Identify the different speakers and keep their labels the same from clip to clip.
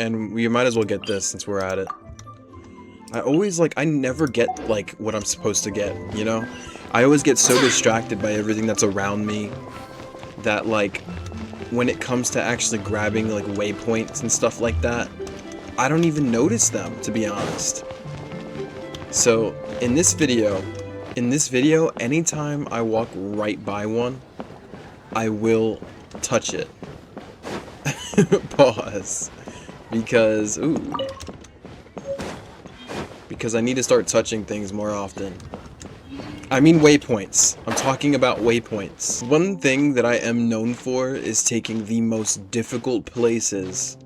Speaker 1: and we might as well get this since we're at it. I never get, like, what I'm supposed to get, you know? I always get so distracted by everything that's around me that, like, when it comes to actually grabbing, like, waypoints and stuff like that, I don't even notice them, to be honest. So, in this video, anytime I walk right by one, I will touch it. Pause. Because I need to start touching things more often. I mean waypoints. I'm talking about waypoints. One thing that I am known for is taking the most difficult places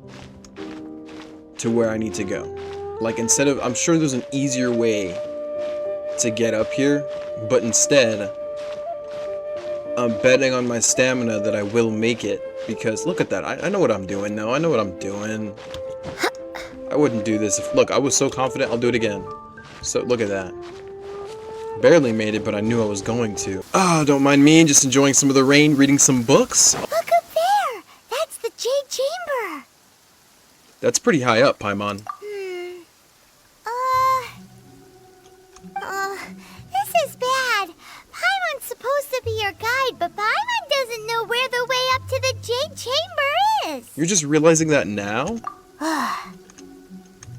Speaker 1: to where I need to go. Like, instead of, I'm sure there's an easier way to get up here, but instead, I'm betting on my stamina that I will make it, because look at that, I know what I'm doing now, I know what I'm doing. I wouldn't do this if, look, I was so confident, I'll do it again. So, look at that. Barely made it, but I knew I was going to. Ah, don't mind me, just enjoying some of the rain, reading some books.
Speaker 2: Look up there! That's the Jade Chamber!
Speaker 1: That's pretty high up, Paimon.
Speaker 2: This is bad. Paimon's supposed to be your guide, but Paimon doesn't know where the way up to the Jade Chamber is.
Speaker 1: You're just realizing that now?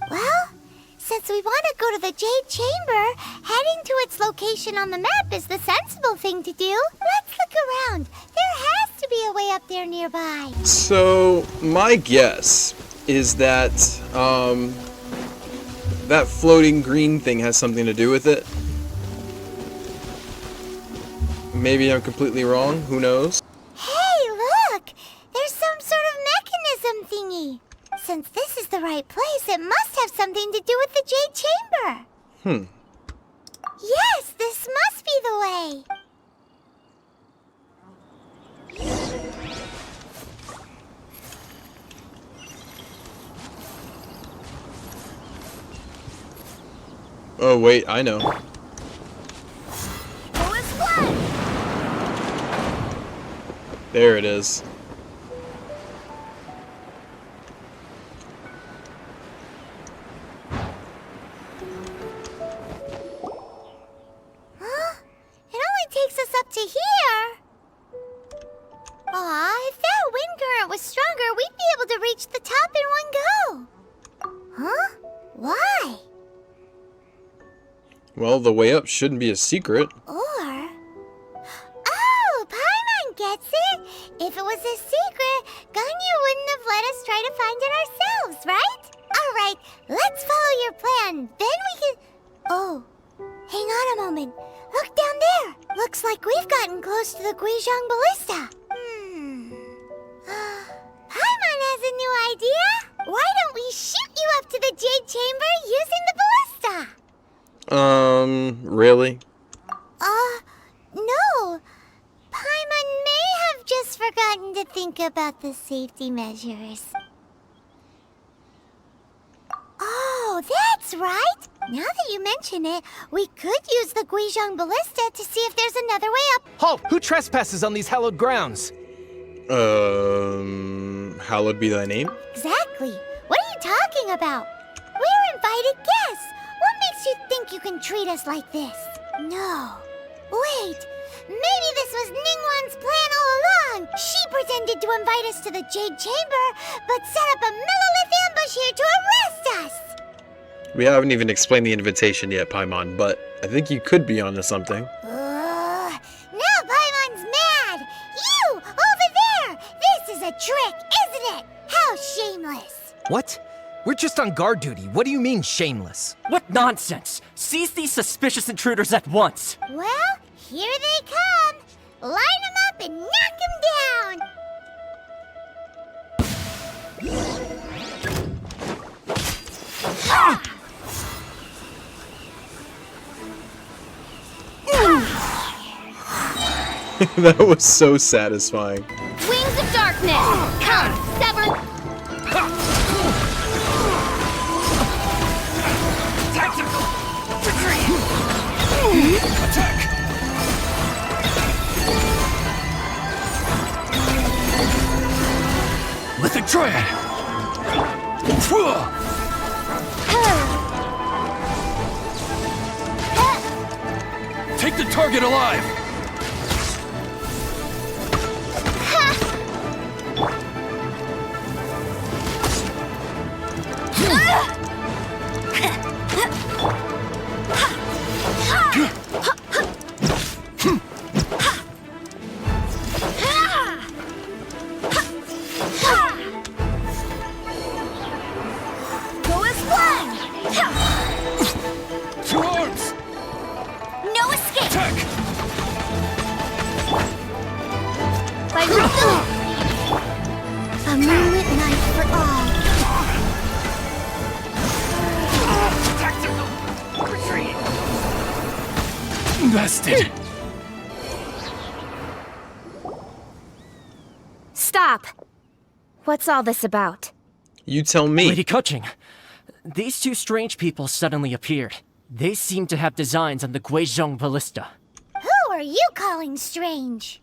Speaker 2: Well, since we want to go to the Jade Chamber, heading to its location on the map is the sensible thing to do. Let's look around. There has to be a way up there nearby.
Speaker 1: So, my guess is that, that floating green thing has something to do with it. Maybe I'm completely wrong, who knows?
Speaker 2: Hey, look! There's some sort of mechanism thingy. Since this is the right place, it must have something to do with the Jade Chamber. Yes, this must be the way.
Speaker 1: Oh wait, I know. There it is.
Speaker 2: Takes us up to here. Aw, if that wind current was stronger, we'd be able to reach the top in one go. Huh? Why?
Speaker 1: Well, the way up shouldn't be a secret.
Speaker 2: Oh, Paimon gets it. If it was a secret, Ganyu wouldn't have let us try to find it ourselves, right? Alright, let's follow your plan. Then we can... Oh, hang on a moment. Look down there! Looks like we've gotten close to the Qixing ballista. Paimon has a new idea! Why don't we shoot you up to the Jade Chamber using the ballista?
Speaker 1: Really?
Speaker 2: No. Paimon may have just forgotten to think about the safety measures. Oh, that's right! Now that you mention it, we could use the Qixing ballista to see if there's another way up.
Speaker 3: Halt! Who trespasses on these hallowed grounds?
Speaker 1: Hallowed be thy name?
Speaker 2: Exactly. What are you talking about? We're invited guests. What makes you think you can treat us like this? No. Wait. Maybe this was Ningguang's plan all along. She pretended to invite us to the Jade Chamber, but set up a millilith ambush here to arrest us.
Speaker 1: We haven't even explained the invitation yet, Paimon, but I think you could be onto something.
Speaker 2: Now Paimon's mad! You! Over there! This is a trick, isn't it? How shameless!
Speaker 3: What? We're just on guard duty. What do you mean, shameless?
Speaker 4: What nonsense! Seize these suspicious intruders at once!
Speaker 2: Well, here they come! Line them up and knock them down!
Speaker 1: That was so satisfying.
Speaker 2: Wings of darkness! Come, sever!
Speaker 4: Tactical! Retreat! Attack! With a triad!
Speaker 3: Take the target alive!
Speaker 2: Go as one!
Speaker 3: Two arms!
Speaker 2: No escape!
Speaker 3: Attack!
Speaker 2: By Rufu! A moonlit night for all.
Speaker 3: Tactical retreat! Bested!
Speaker 5: Stop! What's all this about?
Speaker 1: You tell me.
Speaker 4: Lady Qixing, these two strange people suddenly appeared. They seem to have designs on the Guizhong ballista.
Speaker 2: Who are you calling strange?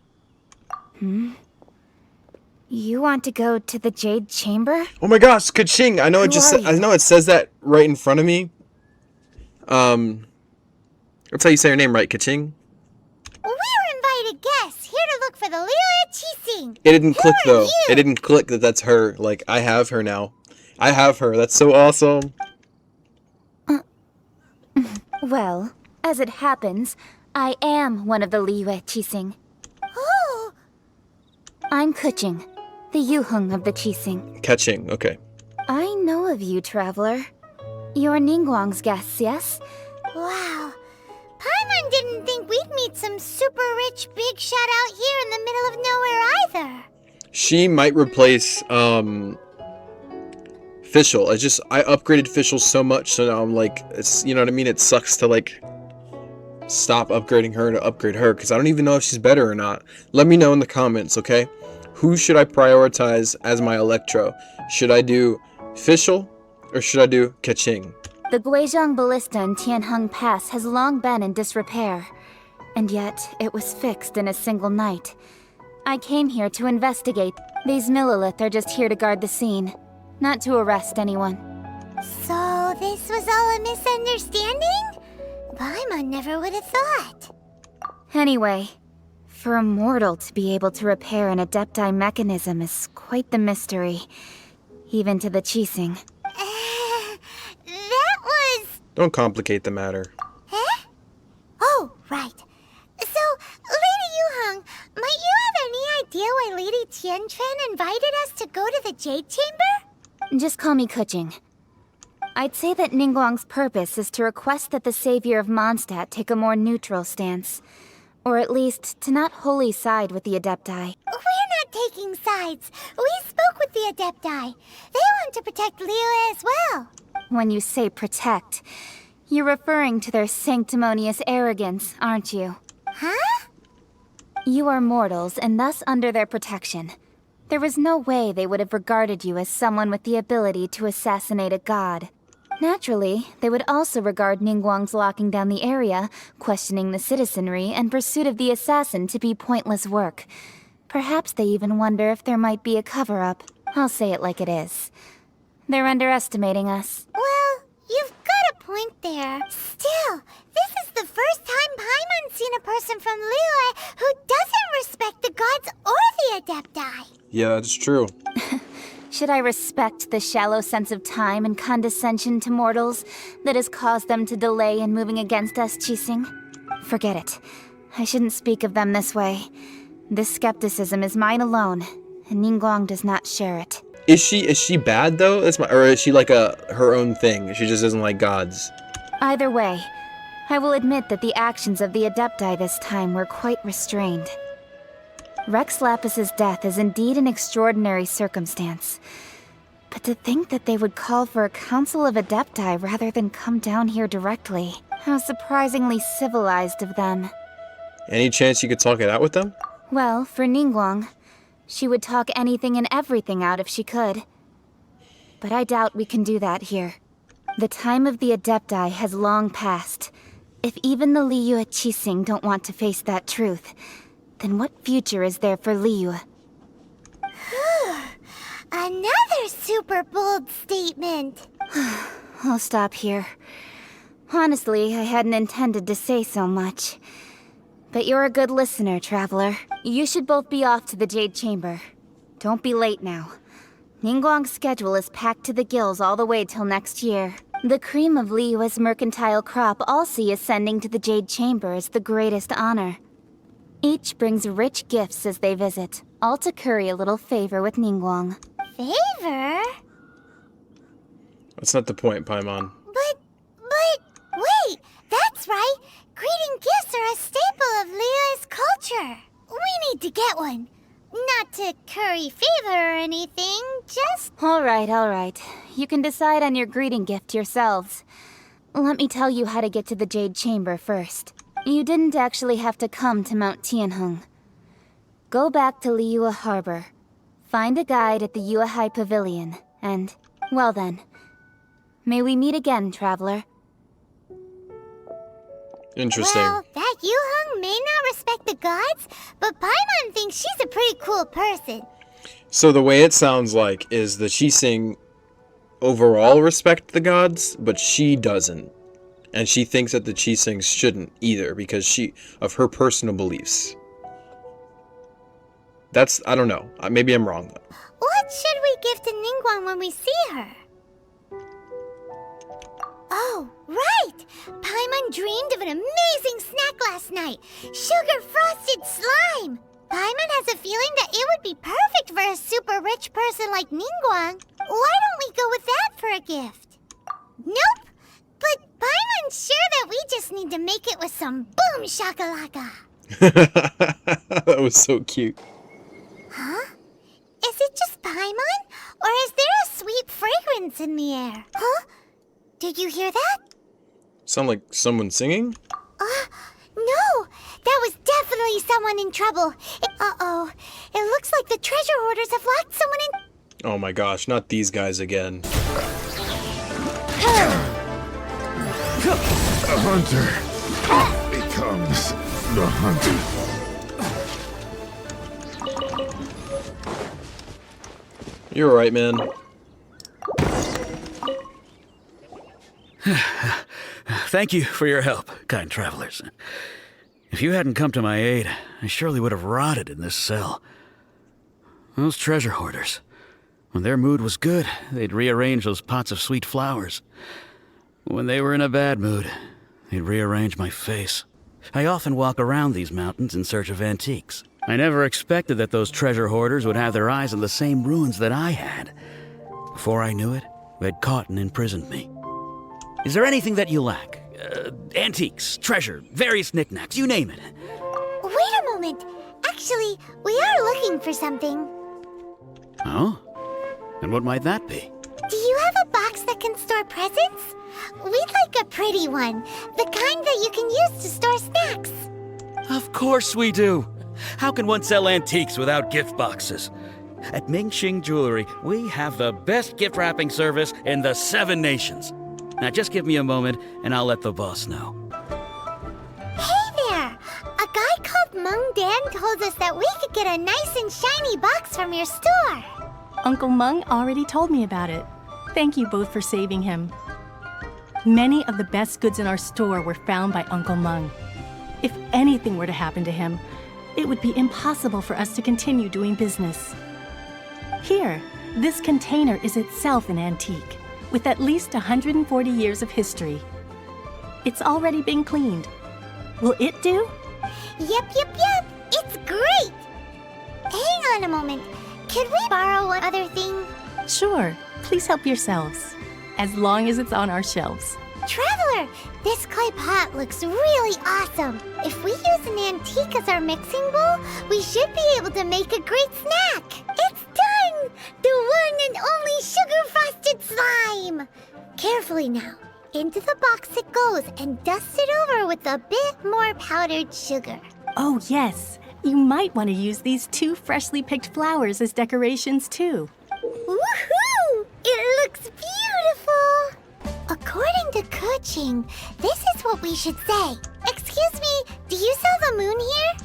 Speaker 5: You want to go to the Jade Chamber?
Speaker 1: Oh my gosh, Qixing! I know it just.
Speaker 5: Who are you?
Speaker 1: I know it says that right in front of me. That's how you say your name, right, Qixing?
Speaker 2: We're invited guests here to look for the Liyue Qixing.
Speaker 1: It didn't click
Speaker 2: Who are
Speaker 1: though.
Speaker 2: you?
Speaker 1: It didn't click that that's her. Like I have her now. I have her. That's so awesome.
Speaker 5: Well, as it happens, I am one of the Liyue Qixing.
Speaker 2: Oh,
Speaker 5: I'm Qixing, the Yuheng of the Qixing.
Speaker 1: Qixing. Okay.
Speaker 5: I know of you, traveler. You're Ningguang's guests, yes?
Speaker 2: wow. Paimon didn't think we'd meet some super rich big shot out here in the middle of nowhere either.
Speaker 1: She might replace Fischl. I upgraded Fischl so much, so now I'm like, it's, you know what I mean? It sucks to like stop upgrading her to upgrade her, because I don't even know if she's better or not. Let me know in the comments, okay? Who should I prioritize as my Electro? Should I do Fischl or should I do Qixing?
Speaker 5: The Guizhong ballista in Tianheng Pass has long been in disrepair, and yet it was fixed in a single night. I came here to investigate. These Millilith are just here to guard the scene, not to arrest anyone.
Speaker 2: So this was all a misunderstanding? Paimon never would have thought.
Speaker 5: Anyway, for a mortal to be able to repair an Adepti mechanism is quite the mystery, even to the Qixing.
Speaker 2: That was...
Speaker 1: Don't complicate the matter.
Speaker 2: Huh? Oh, right. So, Lady Yuheng, might you have any idea why Lady Tianquan invited us to go to the Jade Chamber?
Speaker 5: Just call me Qixing. I'd say that Ningguang's purpose is to request that the savior of Mondstadt take a more neutral stance. Or at least, to not wholly side with the Adepti.
Speaker 2: We're not taking sides. We spoke with the Adepti. They want to protect Liyue as well.
Speaker 5: When you say protect, you're referring to their sanctimonious arrogance, aren't you?
Speaker 2: Huh?
Speaker 5: You are mortals, and thus under their protection. There was no way they would have regarded you as someone with the ability to assassinate a god. Naturally, they would also regard Ningguang's locking down the area, questioning the citizenry, and pursuit of the assassin to be pointless work. Perhaps they even wonder if there might be a cover-up. I'll say it like it is. They're underestimating us.
Speaker 2: Well, you've got a point there. Still, this is the first time Paimon's seen a person from Liyue who doesn't respect the gods or the Adepti.
Speaker 1: Yeah, that's true.
Speaker 5: Should I respect the shallow sense of time and condescension to mortals that has caused them to delay in moving against us, Qixing? Forget it. I shouldn't speak of them this way. This skepticism is mine alone, and Ningguang does not share it.
Speaker 1: Is she bad though? Or is she like her own thing? She just doesn't like gods.
Speaker 5: Either way, I will admit that the actions of the Adepti this time were quite restrained. Rex Lapis's death is indeed an extraordinary circumstance. But to think that they would call for a council of Adepti rather than come down here directly. How surprisingly civilized of them.
Speaker 1: Any chance you could talk it out with them?
Speaker 5: Well, for Ningguang, she would talk anything and everything out if she could. But I doubt we can do that here. The time of the Adepti has long passed. If even the Liyue Qixing don't want to face that truth, then what future is there for Liyue?
Speaker 2: Another super bold statement.
Speaker 5: I'll stop here. Honestly, I hadn't intended to say so much. But you're a good listener, Traveler. You should both be off to the Jade Chamber. Don't be late now. Ningguang's schedule is packed to the gills all the way till next year. The cream of Liyue's mercantile crop all see ascending to the Jade Chamber as the greatest honor. Each brings rich gifts as they visit, all to curry a little favor with Ningguang.
Speaker 2: Favor?
Speaker 1: That's not the point, Paimon.
Speaker 2: But, wait, that's right. Greeting gifts are a staple of Liyue's culture. We need to get one. Not to curry favor or anything, just...
Speaker 5: Alright. You can decide on your greeting gift yourselves. Let me tell you how to get to the Jade Chamber first. You didn't actually have to come to Mount Tianheng. Go back to Liyue Harbor. Find a guide at the Yuehai Pavilion, and, well then, may we meet again, Traveler.
Speaker 1: Interesting.
Speaker 2: Well, that Yuheng may not respect the gods, but Paimon thinks she's a pretty cool person.
Speaker 1: So the way it sounds like is the Qixing overall respect the gods, but she doesn't. And she thinks that the Qixing shouldn't either because of her personal beliefs. That's, I don't know. Maybe I'm wrong though.
Speaker 2: What should we give to Ningguang when we see her? Oh, right! Paimon dreamed of an amazing snack last night. Sugar-frosted slime! Paimon has a feeling that it would be perfect for a super rich person like Ningguang. Why don't we go with that for a gift? Nope! But Paimon's sure that we just need to make it with some boom shakalaka.
Speaker 1: That was so cute.
Speaker 2: Huh? Is it just Paimon? Or is there a sweet fragrance in the air? Huh? Did you hear that?
Speaker 1: Sound like someone singing?
Speaker 2: No! That was definitely someone in trouble. Uh-oh. It looks like the treasure hoarders have locked someone in...
Speaker 1: Oh my gosh, not these guys again.
Speaker 6: A hunter becomes the hunted.
Speaker 1: You're alright, man.
Speaker 7: Thank you for your help, kind travelers. If you hadn't come to my aid, I surely would have rotted in this cell. Those treasure hoarders, when their mood was good, they'd rearrange those pots of sweet flowers. When they were in a bad mood, they'd rearrange my face. I often walk around these mountains in search of antiques. I never expected that those treasure hoarders would have their eyes on the same ruins that I had. Before I knew it, they'd caught and imprisoned me. Is there anything that you lack? Antiques, treasure, various knickknacks, you name it.
Speaker 2: Wait a moment. Actually, we are looking for something.
Speaker 7: Oh? And what might that be?
Speaker 2: Do you have a box that can store presents? We'd like a pretty one. The kind that you can use to store snacks.
Speaker 7: Of course we do. How can one sell antiques without gift boxes? At Mingxing Jewelry, we have the best gift wrapping service in the 7 nations. Now just give me a moment and I'll let the boss know.
Speaker 2: Hey there! A guy called Meng Dan told us that we could get a nice and shiny box from your store.
Speaker 8: Uncle Meng already told me about it. Thank you both for saving him. Many of the best goods in our store were found by Uncle Meng. If anything were to happen to him, it would be impossible for us to continue doing business. Here, this container is itself an antique, with at least 140 years of history. It's already been cleaned. Will it do?
Speaker 2: Yep. It's great! Hang on a moment. Could we borrow one other thing?
Speaker 8: Sure, please help yourselves, as long as it's on our shelves.
Speaker 2: Traveler, this clay pot looks really awesome. If we use an antique as our mixing bowl, we should be able to make a great snack. It's done! The one and only sugar-frosted slime! Carefully now. Into the box it goes and dust it over with a bit more powdered sugar.
Speaker 8: Oh yes, you might want to use these 2 freshly picked flowers as decorations too.
Speaker 2: Woohoo! It looks beautiful! According to Qixing, this is what we should say. Excuse me, do you sell the moon here?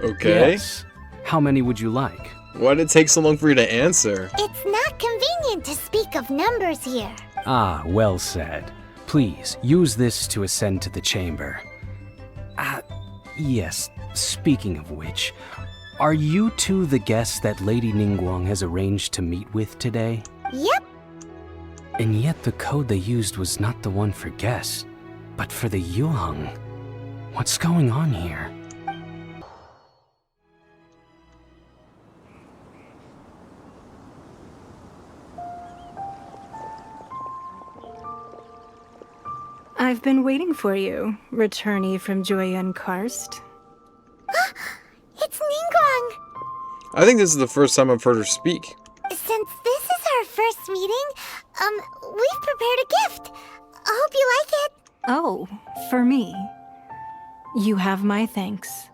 Speaker 1: Okay.
Speaker 7: Yes.
Speaker 9: How many would you like?
Speaker 1: Why did it take so long for you to answer?
Speaker 2: It's not convenient to speak of numbers here.
Speaker 9: Ah, well said. Please, use this to ascend to the chamber. Yes, speaking of which, are you two the guests that Lady Ningguang has arranged to meet with today?
Speaker 2: Yep.
Speaker 9: And yet the code they used was not the one for guests, but for the Yuheng. What's going on here?
Speaker 10: I've been waiting for you, returnee from Joyun Karst.
Speaker 2: It's Ningguang!
Speaker 1: I think this is the first time I've heard her speak.
Speaker 2: Since this is our first meeting, we've prepared a gift. I hope you like it.
Speaker 10: Oh, for me. You have my thanks.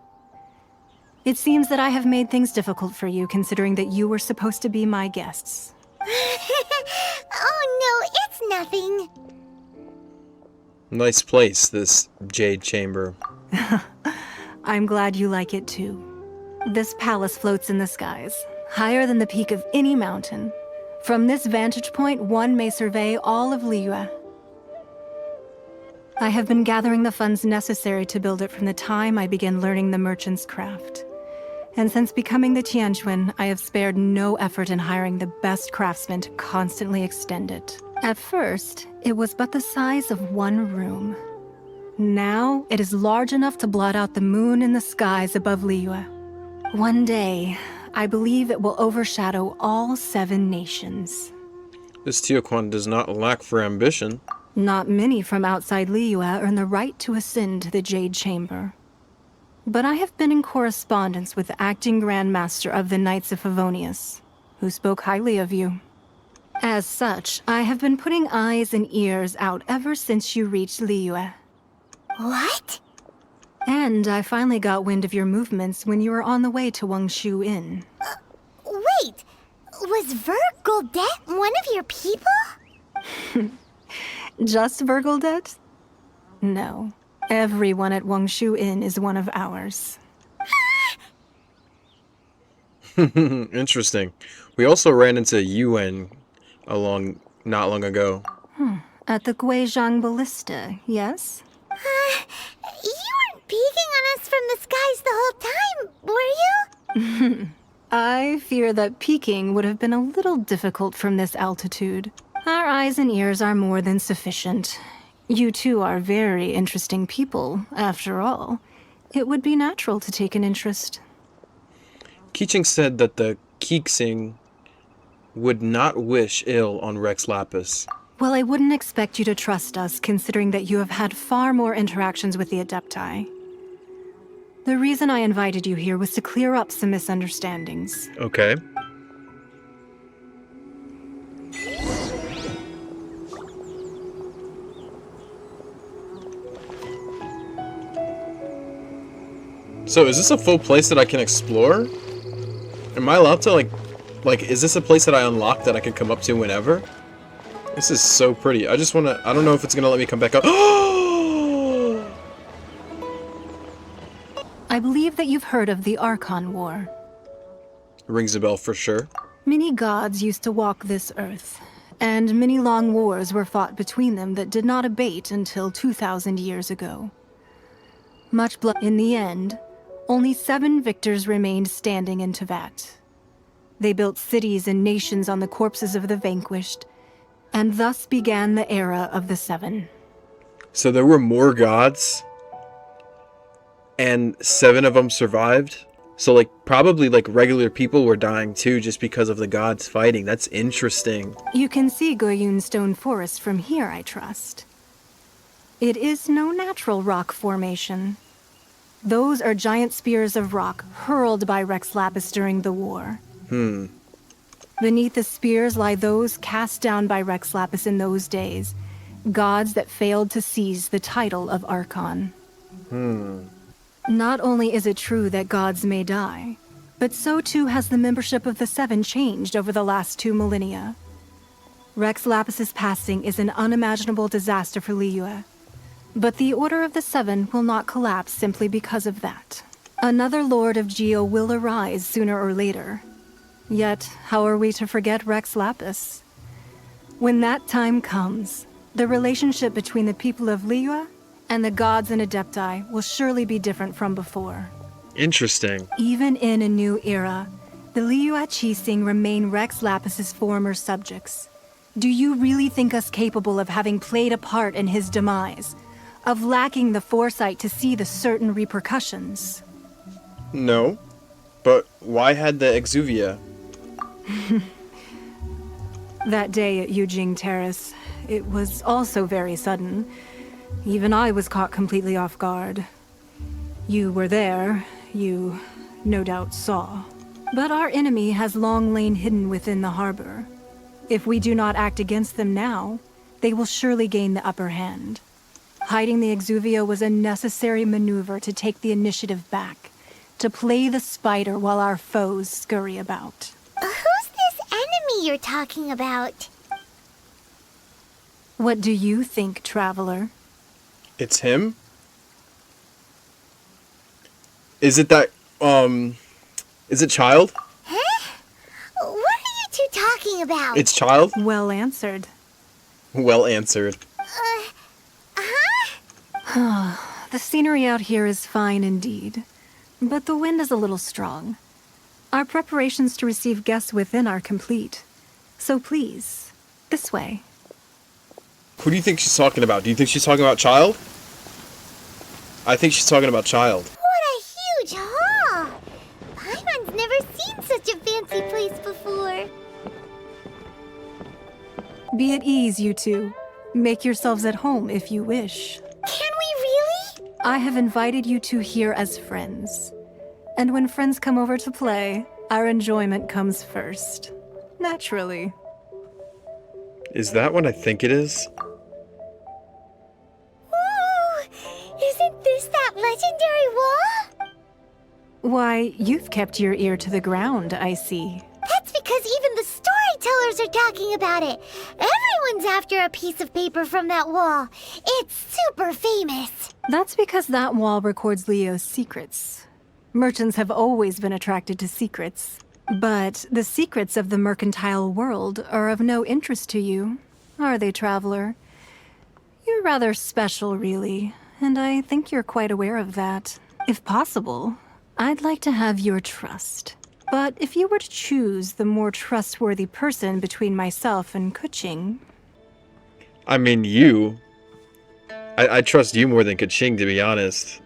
Speaker 10: It seems that I have made things difficult for you, considering that you were supposed to be my guests.
Speaker 2: Oh no, it's nothing.
Speaker 1: Nice place, this Jade chamber.
Speaker 10: I'm glad you like it too. This palace floats in the skies, higher than the peak of any mountain. From this vantage point, one may survey all of Liyue. I have been gathering the funds necessary to build it from the time I began learning the merchant's craft. And since becoming the Tianquan, I have spared no effort in hiring the best craftsmen to constantly extend it. At first, it was but the size of one room. Now, it is large enough to blot out the moon in the skies above Liyue. One day, I believe it will overshadow all 7 nations.
Speaker 1: This Tianquan does not lack for ambition.
Speaker 10: Not many from outside Liyue earn the right to ascend to the Jade Chamber. But I have been in correspondence with the acting Grand Master of the Knights of Favonius, who spoke highly of you. As such, I have been putting eyes and ears out ever since you reached Liyue.
Speaker 2: What?
Speaker 10: And I finally got wind of your movements when you were on the way to Wangshu Inn.
Speaker 2: Wait, was Vergoldet one of your people?
Speaker 10: Just Vergoldet? No. Everyone at Wangshu Inn is one of ours.
Speaker 1: Interesting. We also ran into Yuan not long ago.
Speaker 10: At the Guizhang Ballista, yes?
Speaker 2: You weren't peeking on us from the skies the whole time, were you?
Speaker 10: I fear that peeking would have been a little difficult from this altitude. Our eyes and ears are more than sufficient. You two are very interesting people, after all. It would be natural to take an interest.
Speaker 1: Qixing said that the Qixing would not wish ill on Rex Lapis.
Speaker 10: Well, I wouldn't expect you to trust us, considering that you have had far more interactions with the Adepti. The reason I invited you here was to clear up some misunderstandings.
Speaker 1: Okay. So is this a full place that I can explore? Am I allowed to like is this a place that I unlock that I can come up to whenever? This is so pretty. I just wanna, I don't know if it's gonna let me come back up.
Speaker 10: I believe that you've heard of the Archon War.
Speaker 1: Rings a bell for sure.
Speaker 10: Many gods used to walk this earth, and many long wars were fought between them that did not abate until 2,000 years ago. Much blood. In the end, only 7 victors remained standing in Teyvat. They built cities and nations on the corpses of the vanquished, and thus began the era of the 7.
Speaker 1: So there were more gods, and 7 of them survived? So like probably like regular people were dying too just because of the gods fighting. That's interesting.
Speaker 10: You can see Goyun Stone Forest from here, I trust. It is no natural rock formation. Those are giant spears of rock hurled by Rex Lapis during the war. Beneath the spears lie those cast down by Rex Lapis in those days, gods that failed to seize the title of Archon. Not only is it true that gods may die, but so too has the membership of the 7 changed over the last 2 millennia. Rex Lapis's passing is an unimaginable disaster for Liyue, but the Order of the 7 will not collapse simply because of that. Another Lord of Geo will arise sooner or later. Yet, how are we to forget Rex Lapis? When that time comes, the relationship between the people of Liyue and the gods and Adepti will surely be different from before.
Speaker 1: Interesting.
Speaker 10: Even in a new era, the Liyue Qixing remain Rex Lapis's former subjects. Do you really think us capable of having played a part in his demise? Of lacking the foresight to see the certain repercussions?
Speaker 1: No. But why had the Exuvia?
Speaker 10: That day at Yujing Terrace, it was also very sudden. Even I was caught completely off guard. You were there, you no doubt saw. But our enemy has long lain hidden within the harbor. If we do not act against them now, they will surely gain the upper hand. Hiding the Exuvia was a necessary maneuver to take the initiative back, to play the spider while our foes scurry about.
Speaker 2: Who's this enemy you're talking about?
Speaker 10: What do you think, Traveler?
Speaker 1: It's him? Is it that, is it Child?
Speaker 2: Huh? What are you two talking about?
Speaker 1: It's Child?
Speaker 10: Well answered.
Speaker 1: Well answered.
Speaker 10: The scenery out here is fine indeed, but the wind is a little strong. Our preparations to receive guests within are complete. So please, this way.
Speaker 1: Who do you think she's talking about? Do you think she's talking about Child? I think she's talking about Child.
Speaker 2: What a huge hall! Paimon's never seen such a fancy place before.
Speaker 10: Be at ease, you two. Make yourselves at home if you wish.
Speaker 2: Can we really?
Speaker 10: I have invited you two here as friends. And when friends come over to play, our enjoyment comes first. Naturally.
Speaker 1: Is that what I think it is?
Speaker 2: Ooh, isn't this that legendary wall?
Speaker 10: Why, you've kept your ear to the ground, I see.
Speaker 2: That's because even the storytellers are talking about it. Everyone's after a piece of paper from that wall. It's super famous.
Speaker 10: That's because that wall records Leo's secrets. Merchants have always been attracted to secrets. But the secrets of the mercantile world are of no interest to you, are they, Traveler? You're rather special, really, and I think you're quite aware of that. If possible, I'd like to have your trust. But if you were to choose the more trustworthy person between myself and Qixing...
Speaker 1: I mean, you. I trust you more than Qixing, to be honest.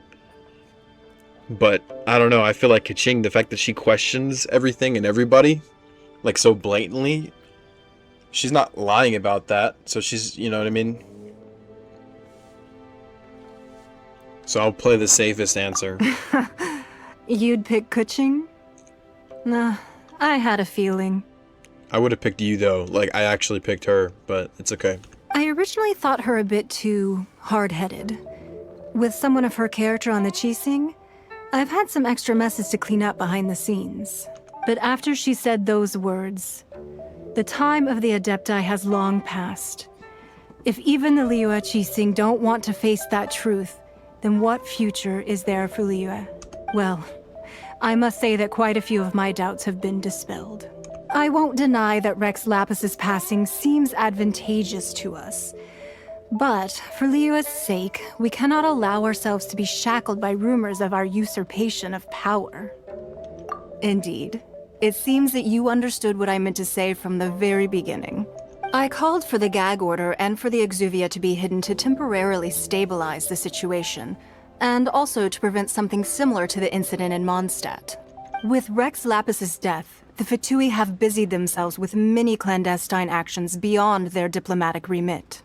Speaker 1: But, I don't know, I feel like Qixing, the fact that she questions everything and everybody, like, so blatantly, she's not lying about that, so she's, you know what I mean? So I'll play the safest answer.
Speaker 10: You'd pick Qixing? Nah, I had a feeling.
Speaker 1: I would have picked you, though. Like, I actually picked her, but it's okay.
Speaker 10: I originally thought her a bit too hard-headed. With someone of her character on the Qixing, I've had some extra messes to clean up behind the scenes. But after she said those words, the time of the Adepti has long passed. If even the Liyue Qixing don't want to face that truth, then what future is there for Liyue? Well, I must say that quite a few of my doubts have been dispelled. I won't deny that Rex Lapis's passing seems advantageous to us. But, for Liyue's sake, we cannot allow ourselves to be shackled by rumors of our usurpation of power. Indeed. It seems that you understood what I meant to say from the very beginning. I called for the gag order and for the Exuvia to be hidden to temporarily stabilize the situation, and also to prevent something similar to the incident in Mondstadt. With Rex Lapis's death, the Fatui have busied themselves with many clandestine actions beyond their diplomatic remit.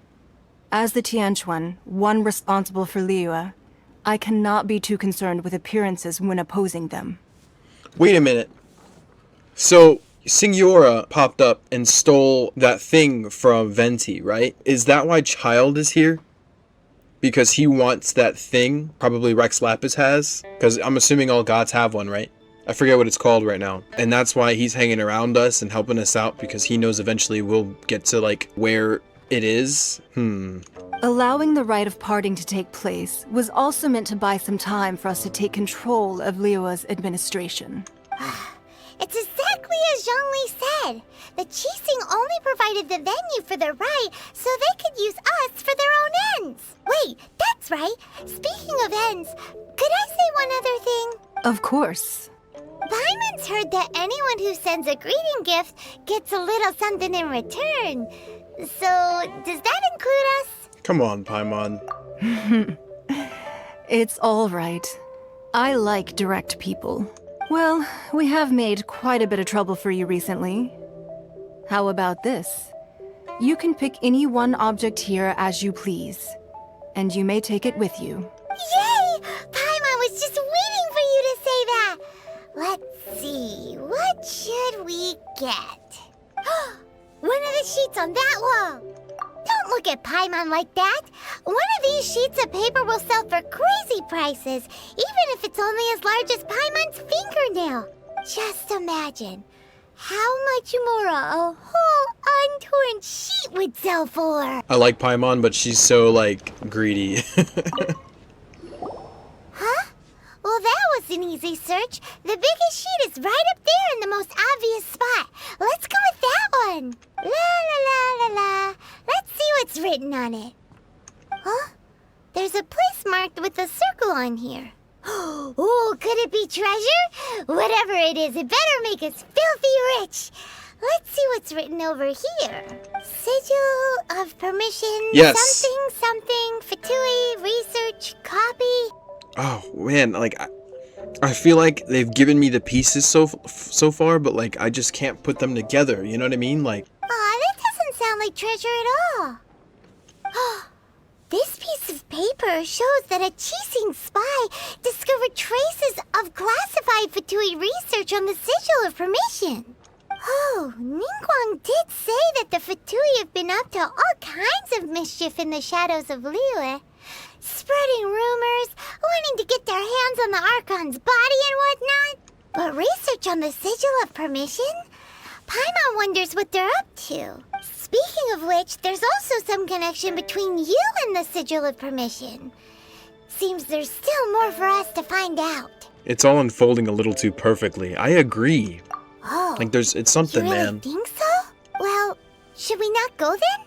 Speaker 10: As the Tianquan, one responsible for Liyue, I cannot be too concerned with appearances when opposing them.
Speaker 1: Wait a minute. So, Signora popped up and stole that thing from Venti, right? Is that why Child is here? Because he wants that thing, probably Rex Lapis has? Because I'm assuming all gods have one, right? I forget what it's called right now. And that's why he's hanging around us and helping us out, because he knows eventually we'll get to, like, where it is.
Speaker 10: Allowing the rite of parting to take place was also meant to buy some time for us to take control of Liyue's administration.
Speaker 2: It's exactly as Zhongli said. The Qixing only provided the venue for the rite so they could use us for their own ends. Wait, that's right. Speaking of ends, could I say one other thing?
Speaker 10: Of course.
Speaker 2: Paimon's heard that anyone who sends a greeting gift gets a little something in return. So, does that include us?
Speaker 1: Come on, Paimon.
Speaker 10: It's all right. I like direct people. Well, we have made quite a bit of trouble for you recently. How about this? You can pick any one object here as you please, and you may take it with you.
Speaker 2: Yay! Paimon was just waiting for you to say that! Let's see, what should we get? One of the sheets on that wall! Don't look at Paimon like that! One of these sheets of paper will sell for crazy prices, even if it's only as large as Paimon's fingernail. Just imagine how much more a whole untorn sheet would sell for.
Speaker 1: I like Paimon, but she's so, like, greedy.
Speaker 2: Huh? Well, that was an easy search. The biggest sheet is right up there in the most obvious spot. Let's go with that one. La la la la la. Let's see what's written on it. Huh? There's a place marked with a circle on here. Oh, could it be treasure? Whatever it is, it better make us filthy rich. Let's see what's written over here. Sigil of permission.
Speaker 1: Yes.
Speaker 2: Something. Fatui. Research. Copy.
Speaker 1: Oh man, like I feel like they've given me the pieces so far, but like I just can't put them together. You know what I mean? Like.
Speaker 2: Aw, that doesn't sound like treasure at all. This piece of paper shows that a Qixing spy discovered traces of classified Fatui research on the Sigil of Permission. Oh, Ningguang did say that the Fatui have been up to all kinds of mischief in the shadows of Liyue. Spreading rumors, wanting to get their hands on the Archon's body and whatnot. But research on the Sigil of Permission? Paimon wonders what they're up to. Speaking of which, there's also some connection between you and the Sigil of Permission. Seems there's still more for us to find out.
Speaker 1: It's all unfolding a little too perfectly. I agree.
Speaker 2: Oh,
Speaker 1: like it's something,
Speaker 2: you really
Speaker 1: man.
Speaker 2: Think so? Well, should we not go then?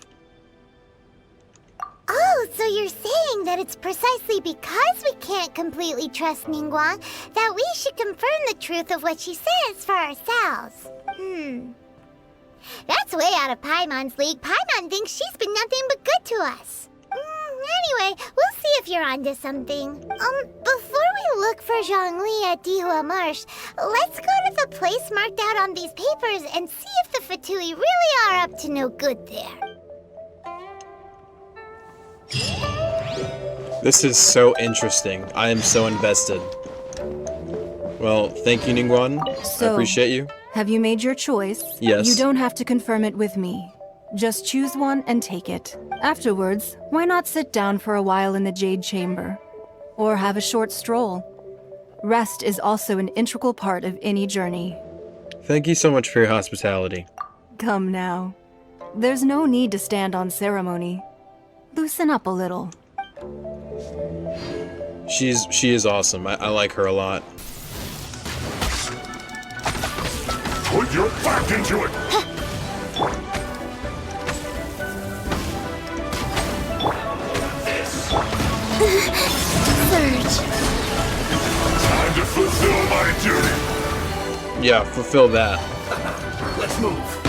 Speaker 2: Oh, so you're saying that it's precisely because we can't completely trust Ningguang that we should confirm the truth of what she says for ourselves. That's way out of Paimon's league. Paimon thinks she's been nothing but good to us. Anyway, we'll see if you're onto something. Before we look for Zhongli at Dihua Marsh, let's go to the place marked out on these papers and see if the Fatui really are up to no good there.
Speaker 1: This is so interesting. I am so invested. Well, thank you, Ningguang. I appreciate you.
Speaker 10: Have you made your choice?
Speaker 1: Yes.
Speaker 10: You don't have to confirm it with me. Just choose one and take it. Afterwards, why not sit down for a while in the Jade Chamber? Or have a short stroll. Rest is also an integral part of any journey.
Speaker 1: Thank you so much for your hospitality.
Speaker 10: Come now. There's no need to stand on ceremony. Loosen up a little.
Speaker 1: She is awesome. I like her a lot.
Speaker 6: Put your back into it!
Speaker 2: Surge.
Speaker 6: Time to fulfill my duty!
Speaker 1: Yeah, fulfill that.
Speaker 6: Let's move.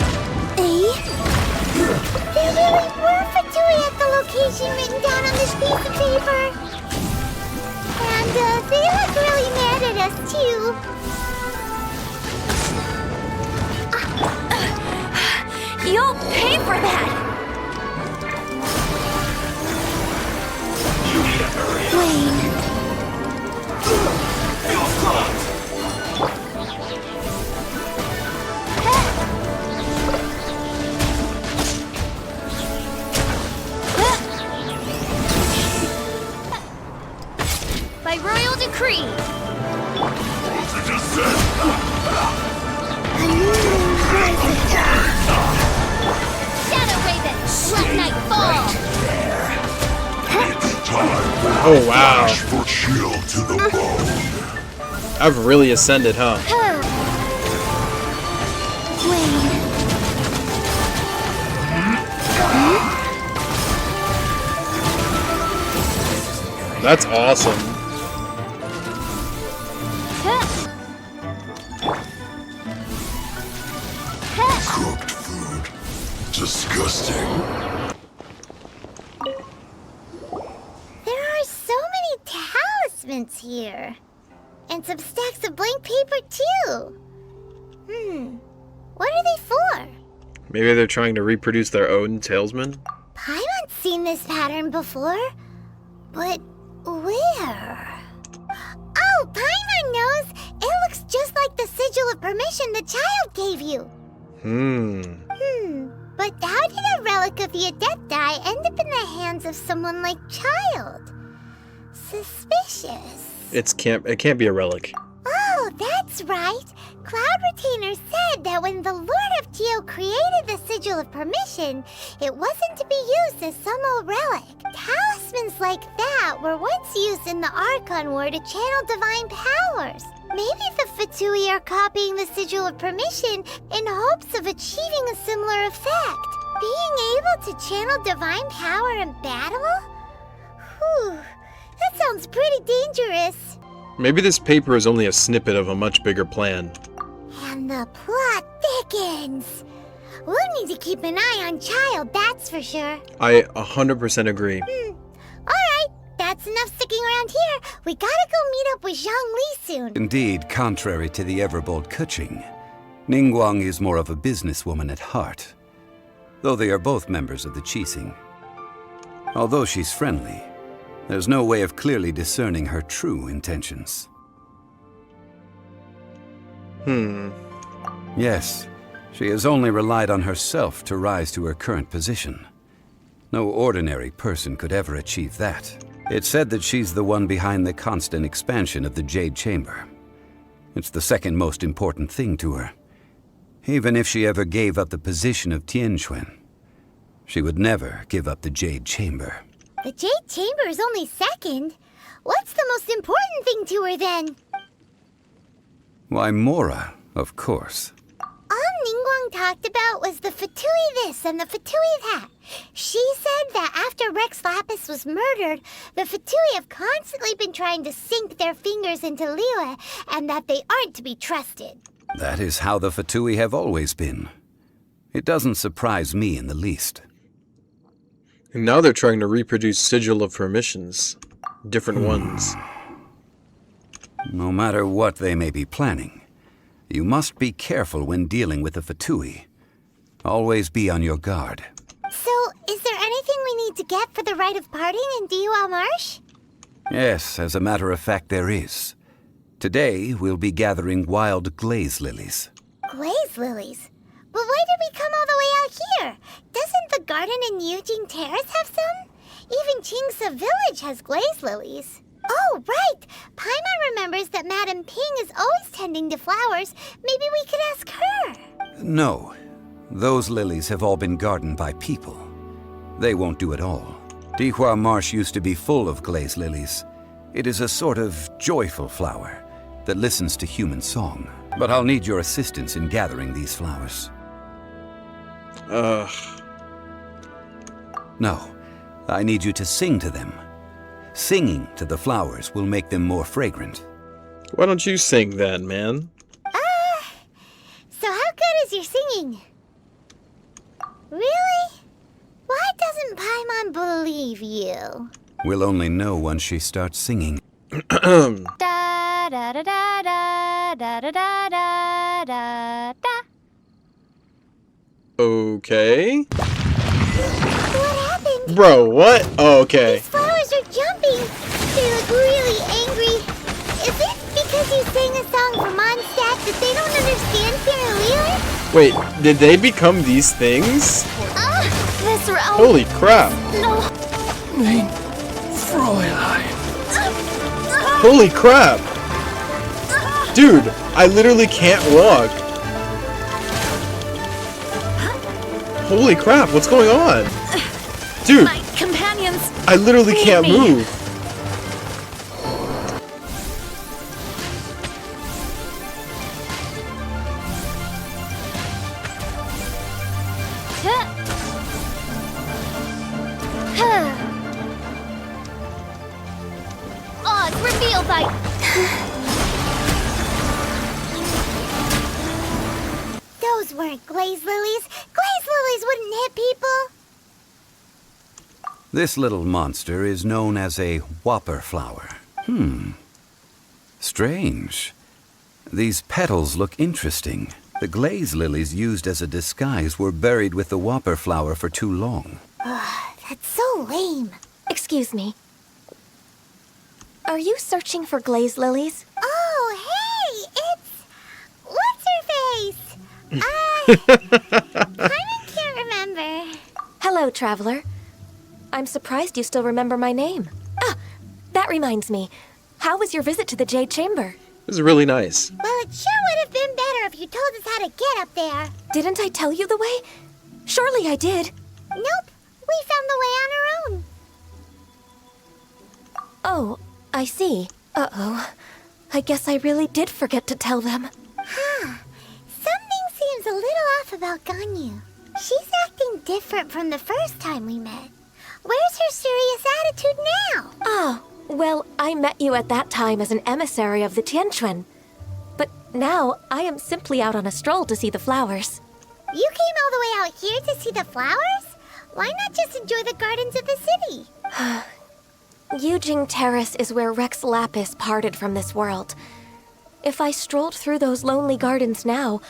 Speaker 2: There really were Fatui at the location written down on this piece of paper. And they look really mad at us too.
Speaker 5: You'll pay for that!
Speaker 6: You need to hurry.
Speaker 2: Wayne.
Speaker 6: Feel clogged.
Speaker 5: By royal decree!
Speaker 6: To descend.
Speaker 5: Shadow Ray
Speaker 1: Oh wow.
Speaker 6: For chill to the bone.
Speaker 1: I've really ascended, huh? That's awesome.
Speaker 6: Cooked food. Disgusting.
Speaker 2: There are so many talismans here. And some stacks of blank paper, too. What are they for?
Speaker 1: Maybe they're trying to reproduce their own talisman?
Speaker 2: Paimon's seen this pattern before. But where? Oh, Paimon knows! It looks just like the sigil of permission the child gave you. But how did a relic of the Adepti end up in the hands of someone like Child? Suspicious.
Speaker 1: It can't be a relic.
Speaker 2: Oh, that's right. Cloud Retainer said that when the Lord of Geo created the Sigil of Permission, it wasn't to be used as some old relic. Talismans like that were once used in the Archon War to channel divine powers. Maybe the Fatui are copying the Sigil of Permission in hopes of achieving a similar effect. Being able to channel divine power in battle? Whew, that sounds pretty dangerous.
Speaker 1: Maybe this paper is only a snippet of a much bigger plan.
Speaker 2: And the plot thickens. We'll need to keep an eye on Child, that's for sure.
Speaker 1: I 100% agree.
Speaker 2: Alright, that's enough sticking around here. We gotta go meet up with Zhang Li soon.
Speaker 11: Indeed, contrary to the ever-bold Qixing, Ningguang is more of a businesswoman at heart, though they are both members of the Qixing. Although she's friendly, there's no way of clearly discerning her true intentions. Yes, she has only relied on herself to rise to her current position. No ordinary person could ever achieve that. It's said that she's the one behind the constant expansion of the Jade Chamber. It's the second most important thing to her. Even if she ever gave up the position of Tianquan, she would never give up the Jade Chamber.
Speaker 2: The Jade Chamber is only second. What's the most important thing to her then?
Speaker 11: Why, Mora, of course.
Speaker 2: All Ningguang talked about was the Fatui this and the Fatui that. She said that after Rex Lapis was murdered, the Fatui have constantly been trying to sink their fingers into Liyue, and that they aren't to be trusted.
Speaker 11: That is how the Fatui have always been. It doesn't surprise me in the least.
Speaker 1: And now they're trying to reproduce Sigil of Permissions. Different ones.
Speaker 11: No matter what they may be planning, you must be careful when dealing with the Fatui. Always be on your guard.
Speaker 2: So, is there anything we need to get for the rite of parting in Diwa Marsh?
Speaker 11: Yes, as a matter of fact, there is. Today, we'll be gathering wild glaze lilies.
Speaker 2: Glaze lilies? But why did we come all the way out here? Doesn't the garden in Yujing Terrace have some? Even Qingsa Village has glaze lilies. Oh, right! Paimon remembers that Madame Ping is always tending to flowers. Maybe we could ask her.
Speaker 11: No. Those lilies have all been gardened by people. They won't do it all. Dihua Marsh used to be full of glaze lilies. It is a sort of joyful flower that listens to human song. But I'll need your assistance in gathering these flowers. No, I need you to sing to them. Singing to the flowers will make them more fragrant.
Speaker 1: Why don't you sing then, man?
Speaker 2: So how good is your singing? Really? Why doesn't Paimon believe you?
Speaker 11: We'll only know once she starts singing.
Speaker 5: Da da da da da da da da da da da.
Speaker 1: Okay.
Speaker 2: What happened?
Speaker 1: Bro, what? Oh, okay.
Speaker 2: These flowers are jumping. They look really angry. Is it because you sang a song for Mondstadt that they don't understand Liyue?
Speaker 1: Wait, did they become these things?
Speaker 5: This realm.
Speaker 1: Holy crap.
Speaker 5: No.
Speaker 3: Mein Fräulein.
Speaker 1: Holy crap. Dude, I literally can't walk. Holy crap, what's going on? Dude,
Speaker 5: My companions.
Speaker 1: I literally can't
Speaker 5: me.
Speaker 1: move.
Speaker 2: Oz, reveal fight! Those weren't glaze lilies. Glaze lilies wouldn't hit people.
Speaker 11: This little monster is known as a whopper flower. Strange. These petals look interesting. The glaze lilies used as a disguise were buried with the whopper flower for too long.
Speaker 2: That's so lame.
Speaker 12: Excuse me. Are you searching for glaze lilies?
Speaker 2: Oh, hey! It's... What's her face? I can't remember.
Speaker 12: Hello, traveler. I'm surprised you still remember my name. Ah, that reminds me. How was your visit to the Jade Chamber?
Speaker 1: It was really nice.
Speaker 2: Well, it sure would have been better if you told us how to get up there.
Speaker 12: Didn't I tell you the way? Surely I did.
Speaker 2: Nope. We found the way on our own.
Speaker 12: Oh, I see. Uh-oh. I guess I really did forget to tell them.
Speaker 2: Something seems a little off about Ganyu. She's acting different from the first time we met. Where's her serious attitude now?
Speaker 12: Ah, well, I met you at that time as an emissary of the Tianquan. But now, I am simply out on a stroll to see the flowers.
Speaker 2: You came all the way out here to see the flowers? Why not just enjoy the gardens of the city?
Speaker 12: Qixing Terrace is where Rex Lapis parted from this world. If I strolled through those lonely gardens now,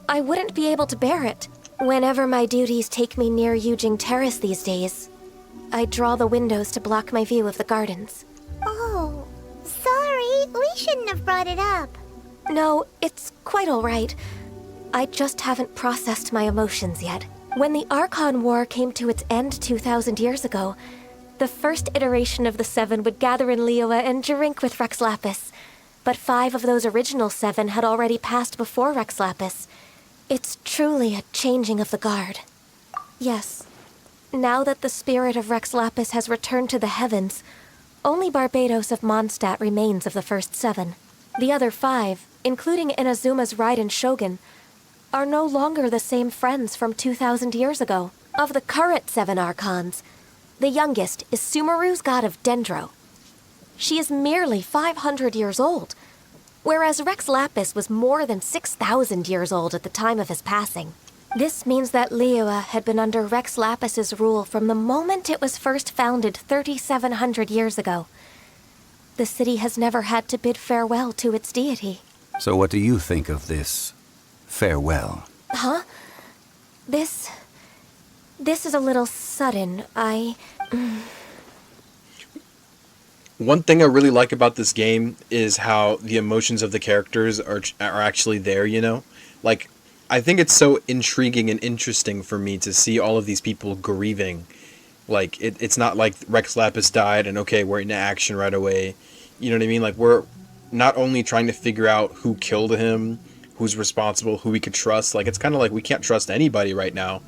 Speaker 12: I wouldn't be able to bear it. Whenever my duties take me near Qixing Terrace these days, I draw the windows to block my view of the gardens.
Speaker 2: Oh, sorry. We shouldn't have brought it up.
Speaker 12: No, it's quite all right. I just haven't processed my emotions yet. When the Archon War came to its end 2,000 years ago, the first iteration of the Seven would gather in Liyue and drink with Rex Lapis. But 5 of those original 7 had already passed before Rex Lapis. It's truly a changing of the guard. Yes. Now that the spirit of Rex Lapis has returned to the heavens, only Barbados of Mondstadt remains of the first 7. The other 5, including Inazuma's Raiden Shogun, are no longer the same friends from 2,000 years ago. Of the current 7 Archons, the youngest is Sumeru's god of Dendro. She is merely 500 years old, whereas Rex Lapis was more than 6,000 years old at the time of his passing. This means that Liyue had been under Rex Lapis's rule from the moment it was first founded 3,700 years ago. The city has never had to bid farewell to its deity.
Speaker 11: So what do you think of this farewell?
Speaker 12: Huh? This is a little sudden.
Speaker 1: One thing I really like about this game is how the emotions of the characters are actually there, you know? Like, I think it's so intriguing and interesting for me to see all of these people grieving. Like, it's not like Rex Lapis died and okay, we're into action right away. You know what I mean? Like, we're not only trying to figure out who killed him, who's responsible, who we could trust. Like, it's kind of like we can't trust anybody right now.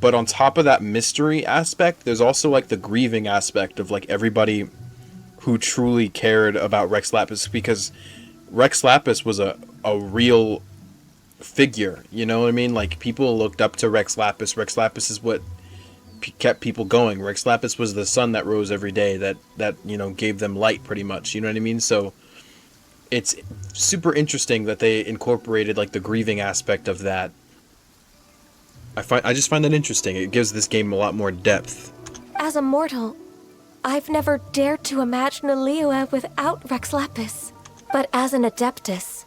Speaker 1: But on top of that mystery aspect, there's also like the grieving aspect of like everybody who truly cared about Rex Lapis, because Rex Lapis was a real figure, you know what I mean? Like, people looked up to Rex Lapis. Rex Lapis is what kept people going. Rex Lapis was the sun that rose every day, that you know, gave them light pretty much, you know what I mean? So it's super interesting that they incorporated like the grieving aspect of that. I just find that interesting. It gives this game a lot more depth.
Speaker 12: As a mortal, I've never dared to imagine a Liyue without Rex Lapis. But as an Adeptus,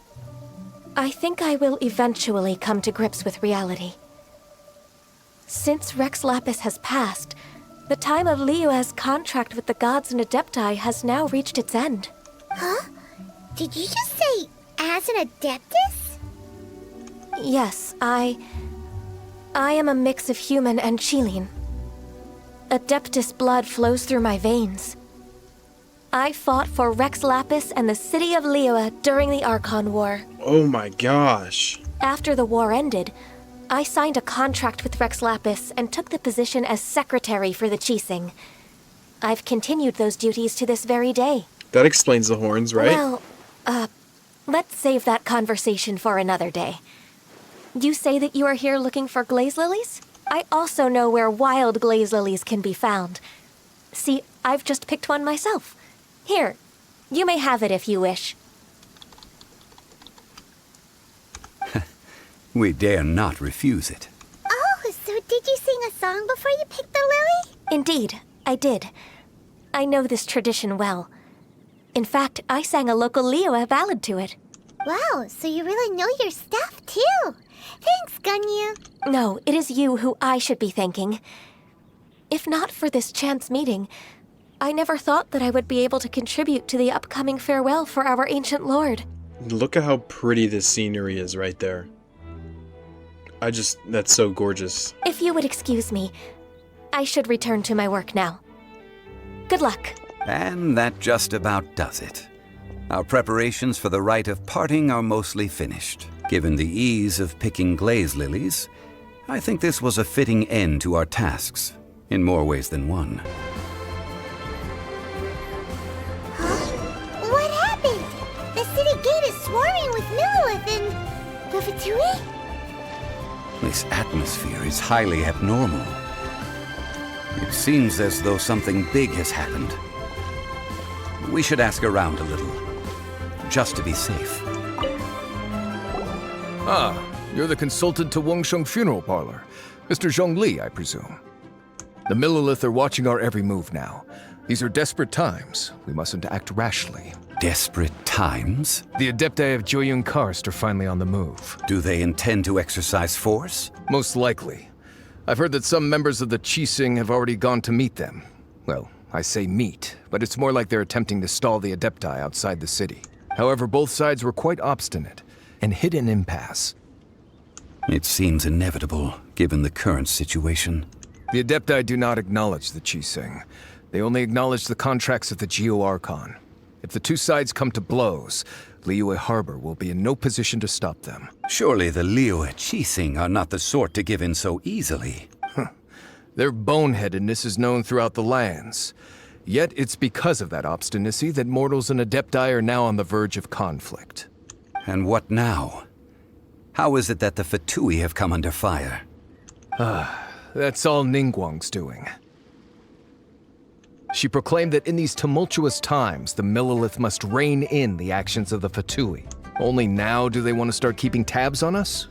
Speaker 12: I think I will eventually come to grips with reality. Since Rex Lapis has passed, the time of Liyue's contract with the gods and Adepti has now reached its end.
Speaker 2: Huh? Did you just say, as an Adeptus?
Speaker 12: Yes, I am a mix of human and Qixing. Adeptus blood flows through my veins. I fought for Rex Lapis and the city of Liyue during the Archon War.
Speaker 1: Oh my gosh.
Speaker 12: After the war ended, I signed a contract with Rex Lapis and took the position as secretary for the Qixing. I've continued those duties to this very day.
Speaker 1: That explains the horns, right?
Speaker 12: Well, let's save that conversation for another day. You say that you are here looking for glaze lilies? I also know where wild glaze lilies can be found. See, I've just picked one myself. Here, you may have it if you wish.
Speaker 11: We dare not refuse it.
Speaker 2: Oh, so did you sing a song before you picked the lily?
Speaker 12: Indeed, I did. I know this tradition well. In fact, I sang a local Liyue ballad to it.
Speaker 2: Wow, so you really know your stuff, too. Thanks, Ganyu.
Speaker 12: No, it is you who I should be thanking. If not for this chance meeting, I never thought that I would be able to contribute to the upcoming farewell for our ancient lord.
Speaker 1: Look at how pretty this scenery is right there. That's so gorgeous.
Speaker 12: If you would excuse me, I should return to my work now. Good luck.
Speaker 11: And that just about does it. Our preparations for the rite of parting are mostly finished. Given the ease of picking glaze lilies, I think this was a fitting end to our tasks, in more ways than one.
Speaker 2: Huh? What happened? The city gate is swarming with Millilith and the Fatui?
Speaker 11: This atmosphere is highly abnormal. It seems as though something big has happened. We should ask around a little, just to be safe.
Speaker 13: Ah, you're the consultant to Wangsheng Funeral Parlor. Mr. Zhongli, I presume. The Millilith are watching our every move now. These are desperate times. We mustn't act rashly.
Speaker 11: Desperate times?
Speaker 13: The Adepti of Joyun Karst are finally on the move.
Speaker 11: Do they intend to exercise force?
Speaker 13: Most likely. I've heard that some members of the Qixing have already gone to meet them. Well, I say meet, but it's more like they're attempting to stall the Adepti outside the city. However, both sides were quite obstinate and hit an impasse.
Speaker 11: It seems inevitable, given the current situation.
Speaker 13: The Adepti do not acknowledge the Qixing. They only acknowledge the contracts of the Geo-Archon. If the two sides come to blows, Liyue Harbor will be in no position to stop them.
Speaker 11: Surely the Liyue Qixing are not the sort to give in so easily.
Speaker 13: Their boneheadedness is known throughout the lands. Yet it's because of that obstinacy that mortals and Adepti are now on the verge of conflict.
Speaker 11: And what now? How is it that the Fatui have come under fire?
Speaker 13: That's all Ningguang's doing. She proclaimed that in these tumultuous times, the Millilith must rein in the actions of the Fatui. Only now do they want to start keeping tabs on us?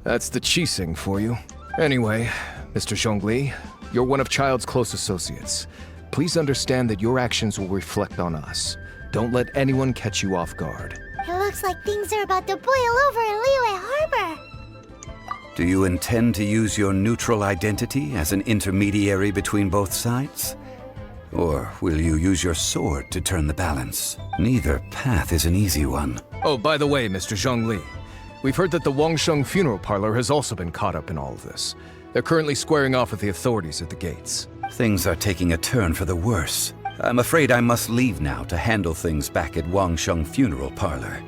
Speaker 13: That's the Qixing for you. Anyway, Mr. Zhongli, you're one of Child's close associates. Please understand that your actions will reflect on us. Don't let anyone catch you off guard.
Speaker 2: It looks like things are about to boil over in Liyue Harbor.
Speaker 11: Do you intend to use your neutral identity as an intermediary between both sides? Or will you use your sword to turn the balance? Neither path is an easy one.
Speaker 13: Oh, by the way, Mr. Zhongli, we've heard that the Wangsheng Funeral Parlor has also been caught up in all of this. They're currently squaring off with the authorities at the gates.
Speaker 11: Things are taking a turn for the worse. I'm afraid I must leave now to handle things back at Wangsheng Funeral Parlor.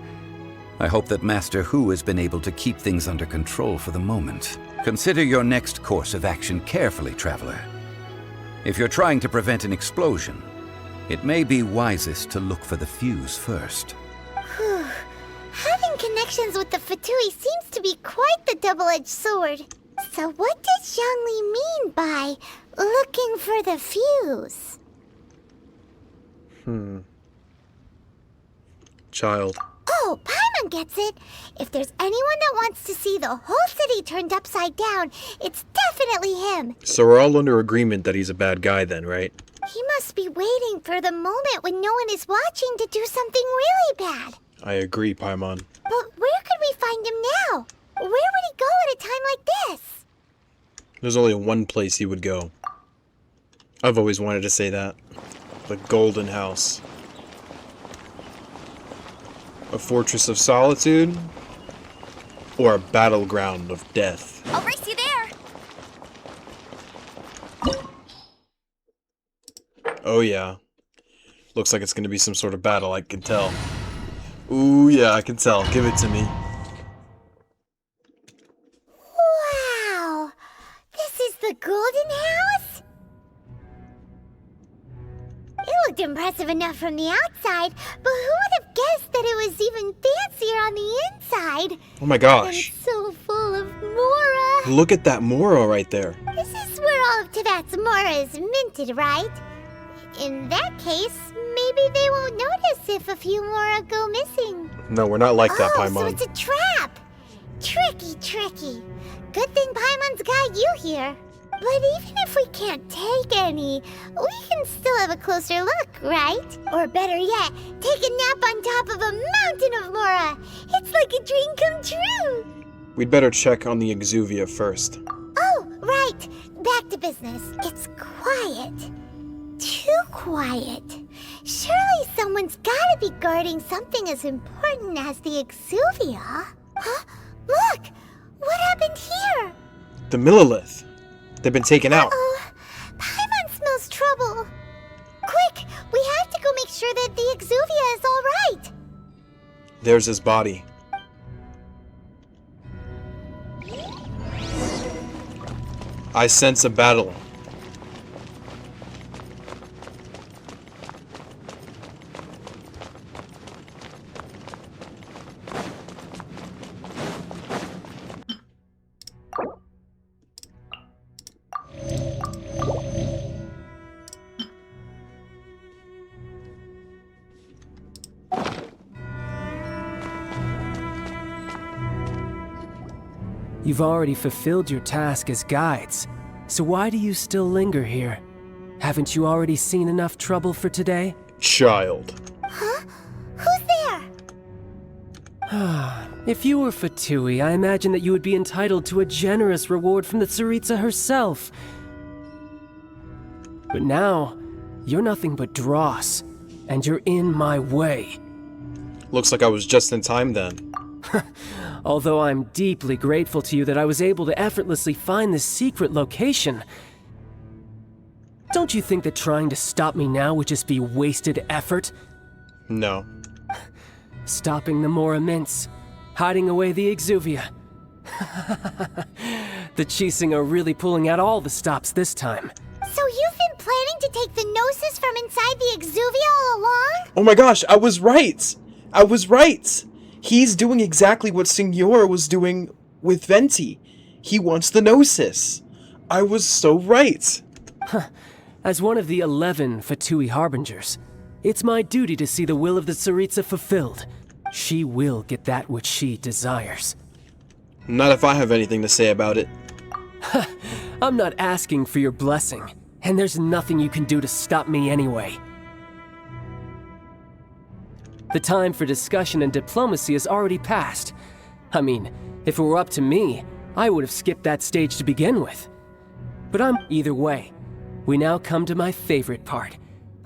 Speaker 11: I hope that Master Hu has been able to keep things under control for the moment. Consider your next course of action carefully, Traveler. If you're trying to prevent an explosion, it may be wisest to look for the fuse first.
Speaker 2: Whew. Having connections with the Fatui seems to be quite the double-edged sword. So what does Zhongli mean by looking for the fuse?
Speaker 1: Child.
Speaker 2: Oh, Paimon gets it. If there's anyone that wants to see the whole city turned upside down, it's definitely him.
Speaker 1: So we're all under agreement that he's a bad guy then, right?
Speaker 2: He must be waiting for the moment when no one is watching to do something really bad.
Speaker 1: I agree, Paimon.
Speaker 2: But where could we find him now? Where would he go at a time like this?
Speaker 1: There's only one place he would go. I've always wanted to say that. The Golden House. A fortress of solitude? Or a battleground of death?
Speaker 2: I'll race you there!
Speaker 1: Oh yeah. Looks like it's gonna be some sort of battle, I can tell. Ooh yeah, I can tell. Give it to me.
Speaker 2: Wow! This is the Golden House? It looked impressive enough from the outside, but who would have guessed that it was even fancier on the inside?
Speaker 1: Oh my gosh.
Speaker 2: And so full of Mora.
Speaker 1: Look at that Mora right there.
Speaker 2: This is where all of Teyvat's Mora is minted, right? In that case, maybe they won't notice if a few Mora go missing.
Speaker 1: No, we're not like that, Paimon.
Speaker 2: So it's a trap. Tricky, tricky. Good thing Paimon's got you here. But even if we can't take any, we can still have a closer look, right? Or better yet, take a nap on top of a mountain of Mora. It's like a dream come true.
Speaker 1: We'd better check on the Exuvia first.
Speaker 2: Oh, right. Back to business. It's quiet. Too quiet. Surely someone's gotta be guarding something as important as the Exuvia. Huh? Look! What happened here?
Speaker 1: The Millilith. They've been taken out.
Speaker 2: Oh, Paimon smells trouble. Quick, we have to go make sure that the Exuvia is all right.
Speaker 1: There's his body. I sense a battle.
Speaker 9: You've already fulfilled your task as guides, so why do you still linger here? Haven't you already seen enough trouble for today?
Speaker 1: Child.
Speaker 2: Huh? Who's there?
Speaker 9: If you were Fatui, I imagine that you would be entitled to a generous reward from the Tsaritsa herself. But now, you're nothing but dross, and you're in my way.
Speaker 1: Looks like I was just in time then.
Speaker 9: Although I'm deeply grateful to you that I was able to effortlessly find this secret location, don't you think that trying to stop me now would just be wasted effort?
Speaker 1: No.
Speaker 9: Stopping the Mora Mints, hiding away the Exuvia. The Qixing are really pulling out all the stops this time.
Speaker 2: So you've been planning to take the Gnosis from inside the Exuvia all along?
Speaker 1: Oh my gosh, I was right! I was right! He's doing exactly what Signora was doing with Venti. He wants the Gnosis. I was so right.
Speaker 9: As one of the 11 Fatui Harbingers, it's my duty to see the will of the Tsaritsa fulfilled. She will get that which she desires.
Speaker 1: Not if I have anything to say about it.
Speaker 9: I'm not asking for your blessing, and there's nothing you can do to stop me anyway. The time for discussion and diplomacy has already passed. I mean, if it were up to me, I would have skipped that stage to begin with. But either way, we now come to my favorite part.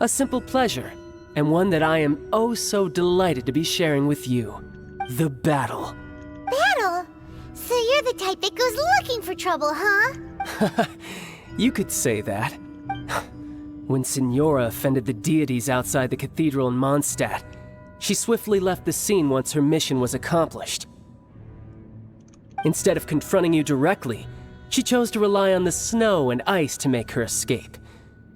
Speaker 9: A simple pleasure, and one that I am oh so delighted to be sharing with you. The battle.
Speaker 2: Battle? So you're the type that goes looking for trouble, huh?
Speaker 9: You could say that. When Signora offended the deities outside the cathedral in Mondstadt, she swiftly left the scene once her mission was accomplished. Instead of confronting you directly, she chose to rely on the snow and ice to make her escape.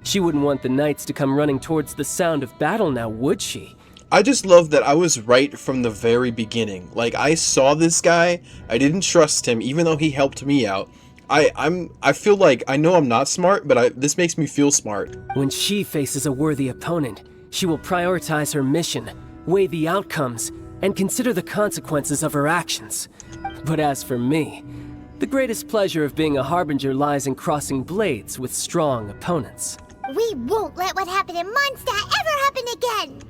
Speaker 9: She wouldn't want the knights to come running towards the sound of battle now, would she?
Speaker 1: I just love that I was right from the very beginning. Like, I saw this guy, I didn't trust him, even though he helped me out. I feel like, I know I'm not smart, but this makes me feel smart.
Speaker 9: When she faces a worthy opponent, she will prioritize her mission, weigh the outcomes, and consider the consequences of her actions. But as for me, the greatest pleasure of being a Harbinger lies in crossing blades with strong opponents.
Speaker 2: We won't let what happened in Mondstadt ever happen again!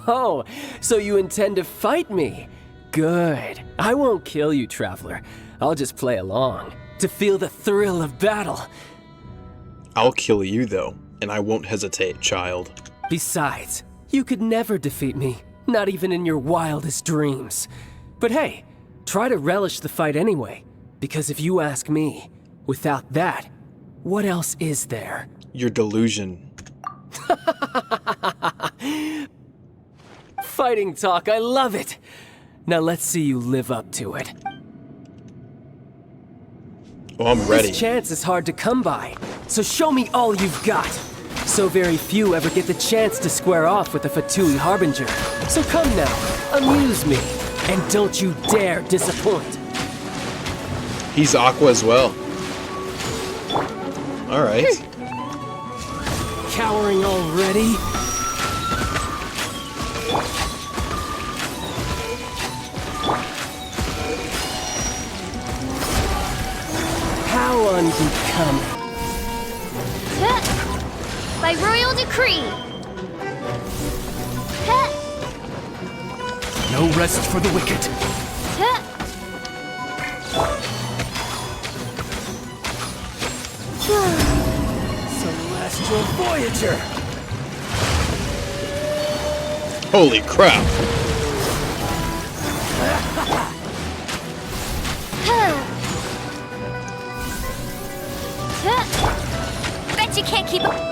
Speaker 9: Oh, so you intend to fight me? Good. I won't kill you, Traveler. I'll just play along, to feel the thrill of battle.
Speaker 1: I'll kill you, though, and I won't hesitate, child.
Speaker 9: Besides, you could never defeat me. Not even in your wildest dreams. But hey, try to relish the fight anyway. Because if you ask me, without that, what else is there?
Speaker 1: Your delusion.
Speaker 9: Fighting talk, I love it! Now let's see you live up to it.
Speaker 1: Oh, I'm ready.
Speaker 9: This chance is hard to come by, so show me all you've got. So very few ever get the chance to square off with the Fatui Harbinger. So come now, amuse me, and don't you dare disappoint.
Speaker 1: He's Aqua as well. Alright.
Speaker 9: Cowering already? How unbecoming.
Speaker 2: By royal decree.
Speaker 13: No rest for the wicked.
Speaker 9: Celestial Voyager!
Speaker 1: Holy crap!
Speaker 2: Bet you can't keep up.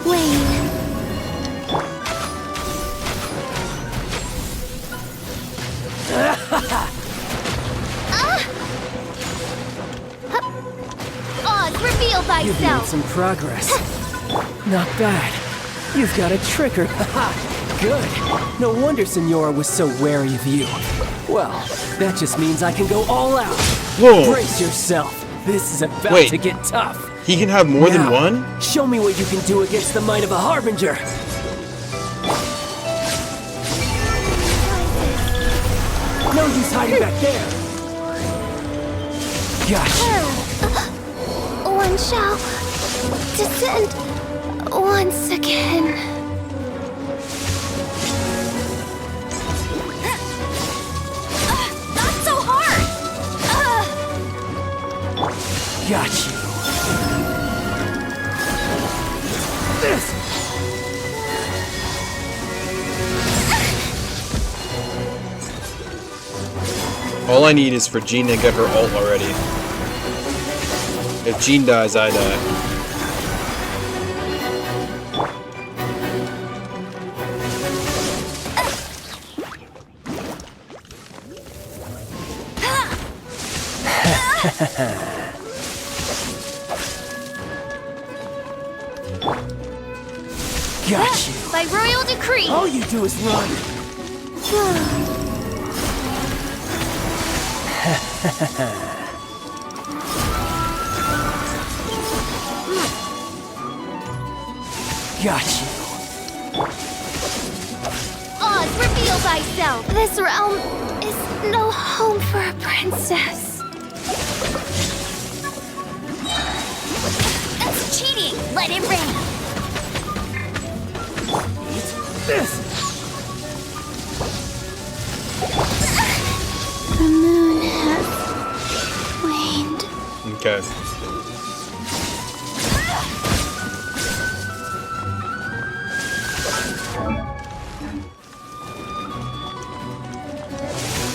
Speaker 2: Wayne. Oz, reveal
Speaker 9: You've made
Speaker 2: thyself.
Speaker 9: some progress. Not bad. You've got a trigger. Good. No wonder Senora was so wary of you. Well, that just means I can go all out.
Speaker 1: Whoa.
Speaker 9: Brace yourself. This is about
Speaker 1: Wait.
Speaker 9: to get tough.
Speaker 1: He can have more than
Speaker 9: Now,
Speaker 1: one?
Speaker 9: Show me what you can do against the might of a Harbinger. No use hiding back there. Gotcha.
Speaker 2: One shall descend once again. Not so hard!
Speaker 9: Got you. This.
Speaker 1: All I need is for Jean to get her ult already. If Jean dies, I die.
Speaker 9: Got you.
Speaker 2: By royal decree.
Speaker 9: All you do is run. Got you.
Speaker 2: Oz, reveal thyself. This realm is no home for a princess. That's cheating. Let it rain.
Speaker 9: This.
Speaker 2: The moon has waned.
Speaker 1: Okay.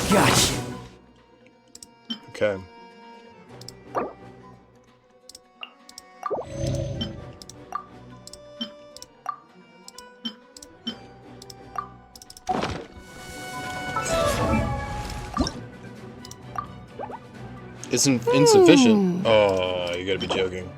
Speaker 9: Got you.
Speaker 1: Okay. Isn't insufficient. Oh, you gotta be joking.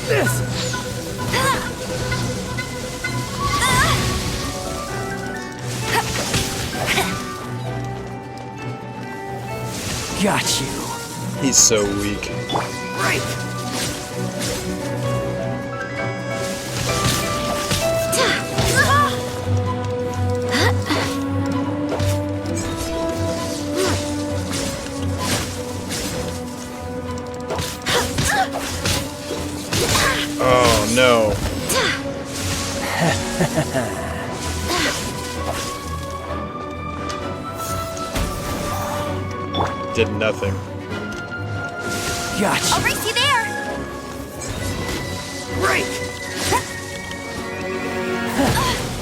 Speaker 9: This. Got you.
Speaker 1: He's so weak.
Speaker 9: Right.
Speaker 1: Oh no. Did nothing.
Speaker 9: Gotcha.
Speaker 2: I'll race you there.
Speaker 9: Right.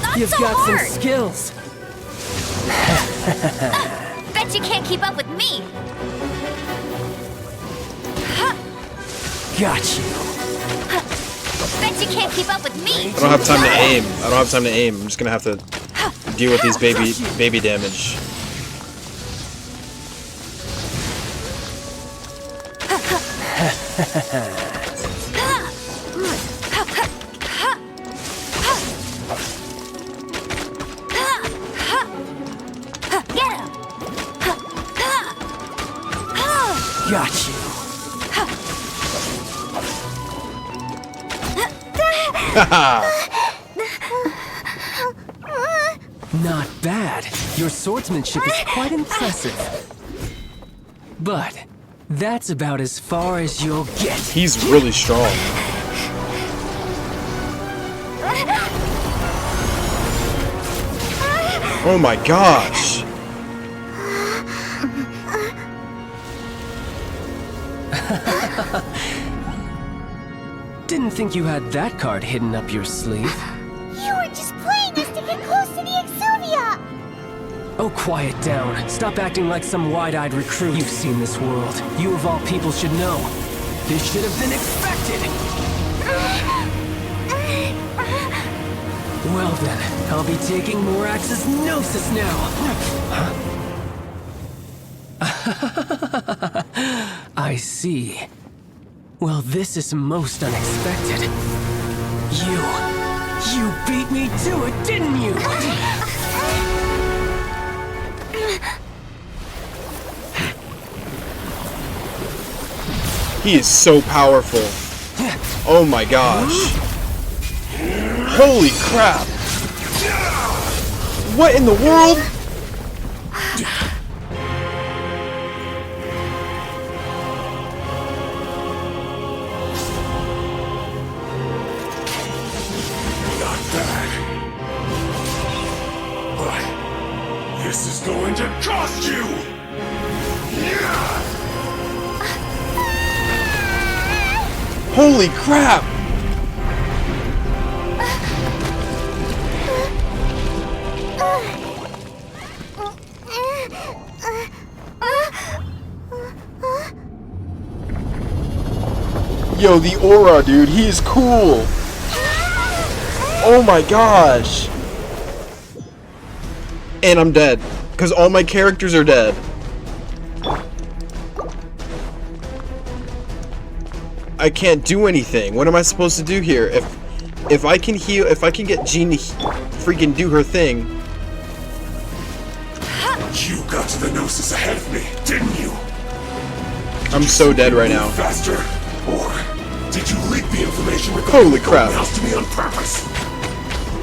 Speaker 2: Not
Speaker 9: You've
Speaker 2: so
Speaker 9: got
Speaker 2: hard.
Speaker 9: some skills.
Speaker 2: Bet Bet you can't keep up with me.
Speaker 9: Got you.
Speaker 2: Bet you can't keep up with me.
Speaker 1: I don't have time to aim. I don't have time to aim. I'm just gonna have to deal with these baby damage.
Speaker 9: Got you. Not bad. Your swordsmanship is quite impressive. But that's about as far as you'll get.
Speaker 1: He's really strong. Oh my gosh.
Speaker 9: Didn't think you had that card hidden up your sleeve.
Speaker 2: You were just playing this to get close to the Exuvia.
Speaker 9: Oh, quiet down. Stop acting like some wide-eyed recruit. You've seen this world. You of all people should know. This should have been expected. Well then, I'll be taking Morax's Gnosis now. I see. Well, this is most unexpected. You beat me to it, didn't you?
Speaker 1: He is so powerful. Oh my gosh. Holy crap. What in the world?
Speaker 6: This is going to cost you!
Speaker 1: Holy crap! Yo, the aura, dude, he is cool! Oh my gosh! And I'm dead. Because all my characters are dead. I can't do anything. What am I supposed to do here? If I can heal, if I can get Jean to freaking do her thing.
Speaker 6: You got to the Gnosis ahead of me, didn't you?
Speaker 1: I'm so dead right now.
Speaker 6: Faster? Or did you leak the information
Speaker 1: Holy crap.
Speaker 6: to me on purpose?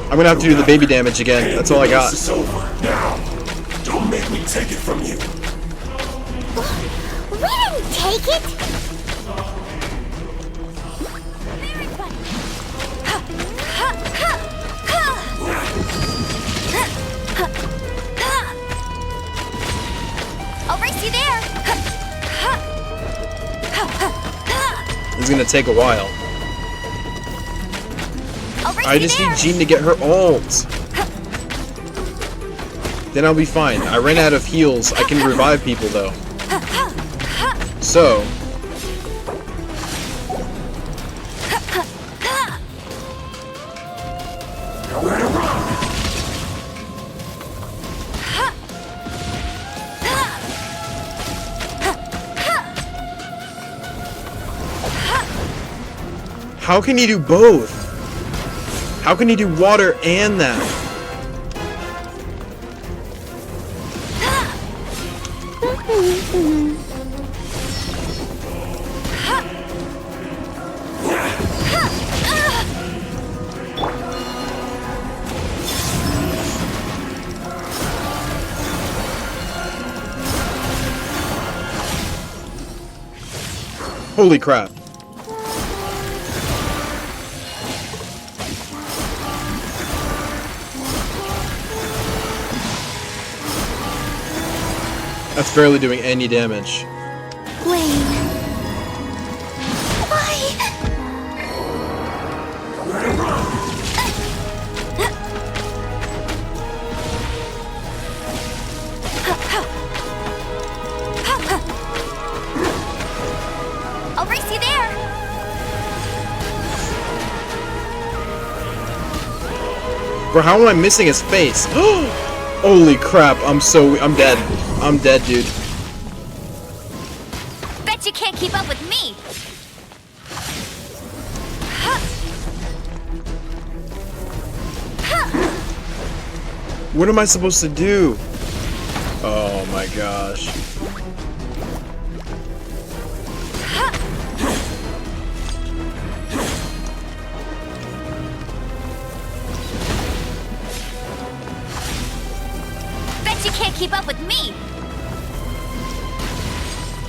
Speaker 1: I'm gonna have to do the baby damage again. That's all I got.
Speaker 6: It's over now. Don't make me take it from you.
Speaker 2: We didn't take it. I'll race you there.
Speaker 1: It's gonna take a while. I just need Jean to get her ult. Then I'll be fine. I ran out of heals. I can revive people though. So. How can he do both? How can he do water and that? Holy crap. That's barely doing any damage.
Speaker 2: Wayne. Why?
Speaker 1: Bro, how am I missing his face? Holy crap, I'm dead. I'm dead, dude.
Speaker 2: Bet you can't keep up with me.
Speaker 1: What am I supposed to do? Oh my gosh.
Speaker 2: Bet you can't keep up with me.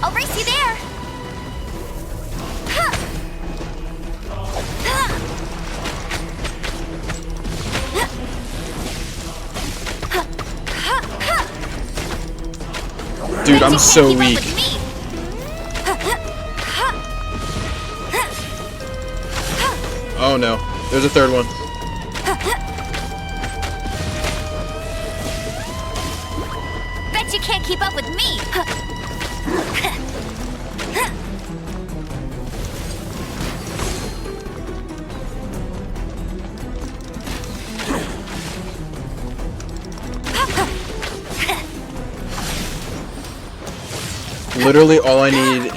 Speaker 2: I'll race you there.
Speaker 1: Dude, I'm so weak. Oh no, there's a third one.
Speaker 2: Bet you can't keep up with me.
Speaker 1: Literally all I need.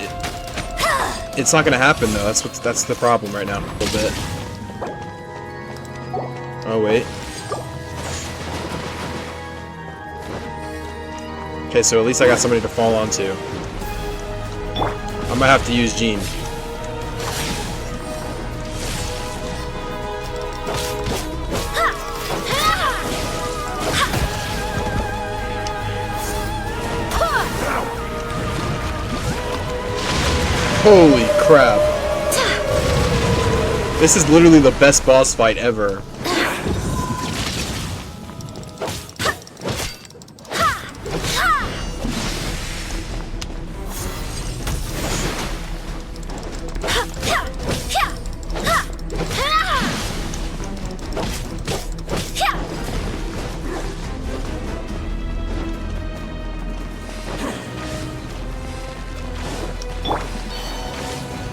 Speaker 1: It's not gonna happen though. That's the problem right now. A little bit. Oh wait. Okay, so at least I got somebody to fall onto. I might have to use Jean. Holy crap. This is literally the best boss fight ever.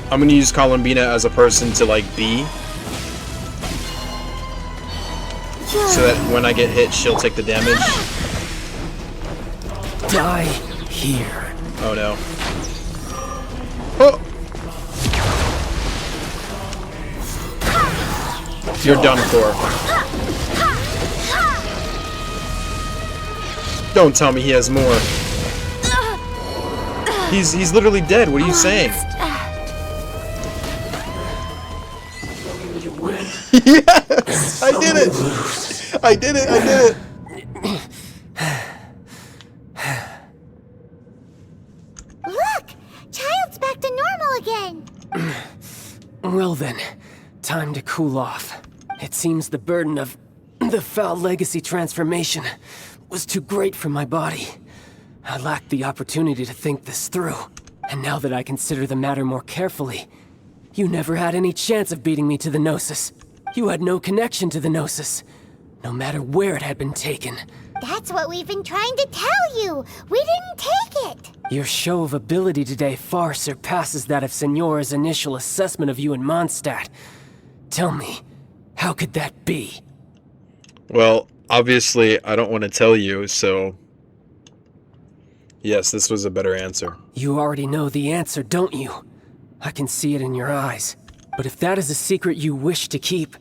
Speaker 1: I'm gonna use Columbina as a person to like be, so that when I get hit, she'll take the damage.
Speaker 9: Die here.
Speaker 1: Oh no. Oh! You're done for. Don't tell me he has more. He's literally dead. What are you saying? Yes! I did it! I did it! I did it!
Speaker 2: Look! Child's back to normal again!
Speaker 9: Well then, time to cool off. It seems the burden of the foul legacy transformation was too great for my body. I lacked the opportunity to think this through. And now that I consider the matter more carefully, you never had any chance of beating me to the Gnosis. You had no connection to the Gnosis, no matter where it had been taken.
Speaker 2: That's what we've been trying to tell you! We didn't take it!
Speaker 9: Your show of ability today far surpasses that of Signora's initial assessment of you in Mondstadt. Tell me, how could that be?
Speaker 1: Well, obviously, I don't want to tell you, so... Yes, this was a better answer.
Speaker 9: You already know the answer, don't you? I can see it in your eyes. But if that is a secret you wish to keep,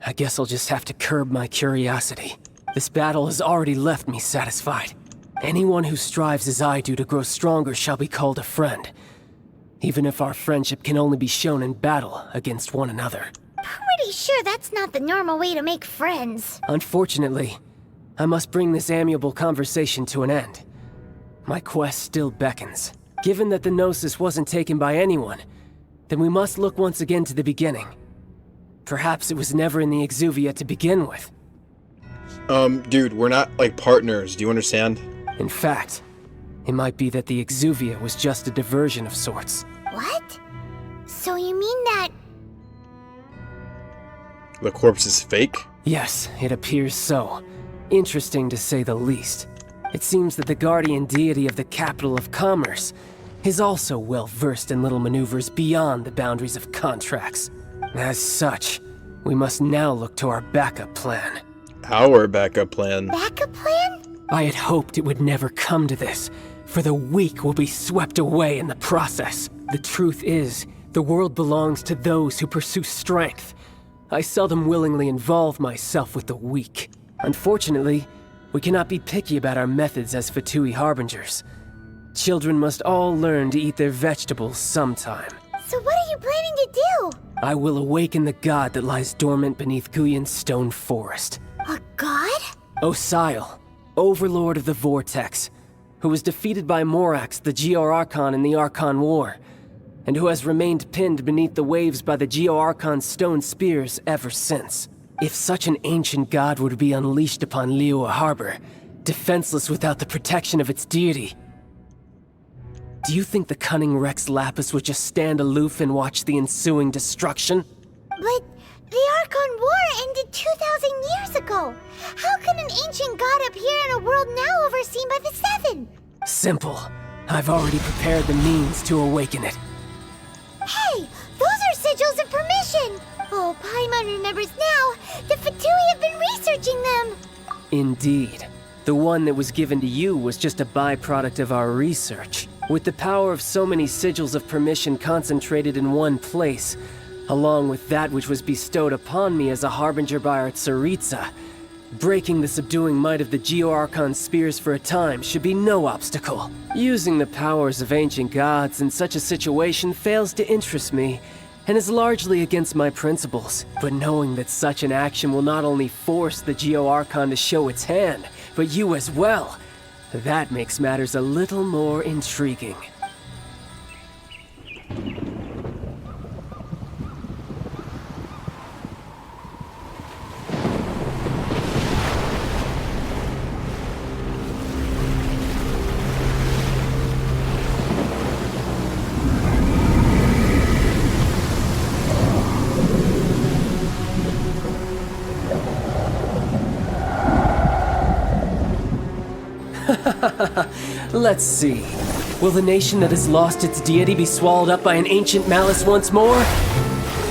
Speaker 9: I guess I'll just have to curb my curiosity. This battle has already left me satisfied. Anyone who strives as I do to grow stronger shall be called a friend. Even if our friendship can only be shown in battle against one another.
Speaker 2: Pretty sure that's not the normal way to make friends.
Speaker 9: Unfortunately, I must bring this amiable conversation to an end. My quest still beckons. Given that the Gnosis wasn't taken by anyone, then we must look once again to the beginning. Perhaps it was never in the Exuvia to begin with.
Speaker 1: Dude, we're not, like, partners, do you understand?
Speaker 9: In fact, it might be that the Exuvia was just a diversion of sorts.
Speaker 2: What? So you mean that...
Speaker 1: The corpse is fake?
Speaker 9: Yes, it appears so. Interesting to say the least. It seems that the guardian deity of the capital of commerce is also well versed in little maneuvers beyond the boundaries of contracts. As such, we must now look to our backup plan.
Speaker 1: our backup plan.
Speaker 2: Backup plan?
Speaker 9: I had hoped it would never come to this, for the weak will be swept away in the process. The truth is, the world belongs to those who pursue strength. I seldom willingly involve myself with the weak. Unfortunately, we cannot be picky about our methods as Fatui harbingers. Children must all learn to eat their vegetables sometime.
Speaker 2: So what are you planning to do?
Speaker 9: I will awaken the god that lies dormant beneath Guyun's stone forest.
Speaker 2: A god?
Speaker 9: Osial, overlord of the Vortex, who was defeated by Morax, the Geo-Archon in the Archon War, and who has remained pinned beneath the waves by the Geo-Archon's stone spears ever since. If such an ancient god were to be unleashed upon Liyue Harbor, defenseless without the protection of its deity, do you think the cunning Rex Lapis would just stand aloof and watch the ensuing destruction?
Speaker 2: But the Archon War ended 2,000 years ago. How can an ancient god appear in a world now overseen by the Seven?
Speaker 9: Simple. I've already prepared the means to awaken it.
Speaker 2: Hey, those are sigils of permission. Oh, Paimon remembers now. The Fatui have been researching them.
Speaker 9: Indeed. The one that was given to you was just a byproduct of our research. With the power of so many sigils of permission concentrated in one place, along with that which was bestowed upon me as a harbinger by our Tsaritsa, breaking the subduing might of the Geo-Archon spears for a time should be no obstacle. Using the powers of ancient gods in such a situation fails to interest me, and is largely against my principles. But knowing that such an action will not only force the Geo-Archon to show its hand, but you as well, that makes matters a little more intriguing. Let's see. Will the nation that has lost its deity be swallowed up by an ancient malice once more?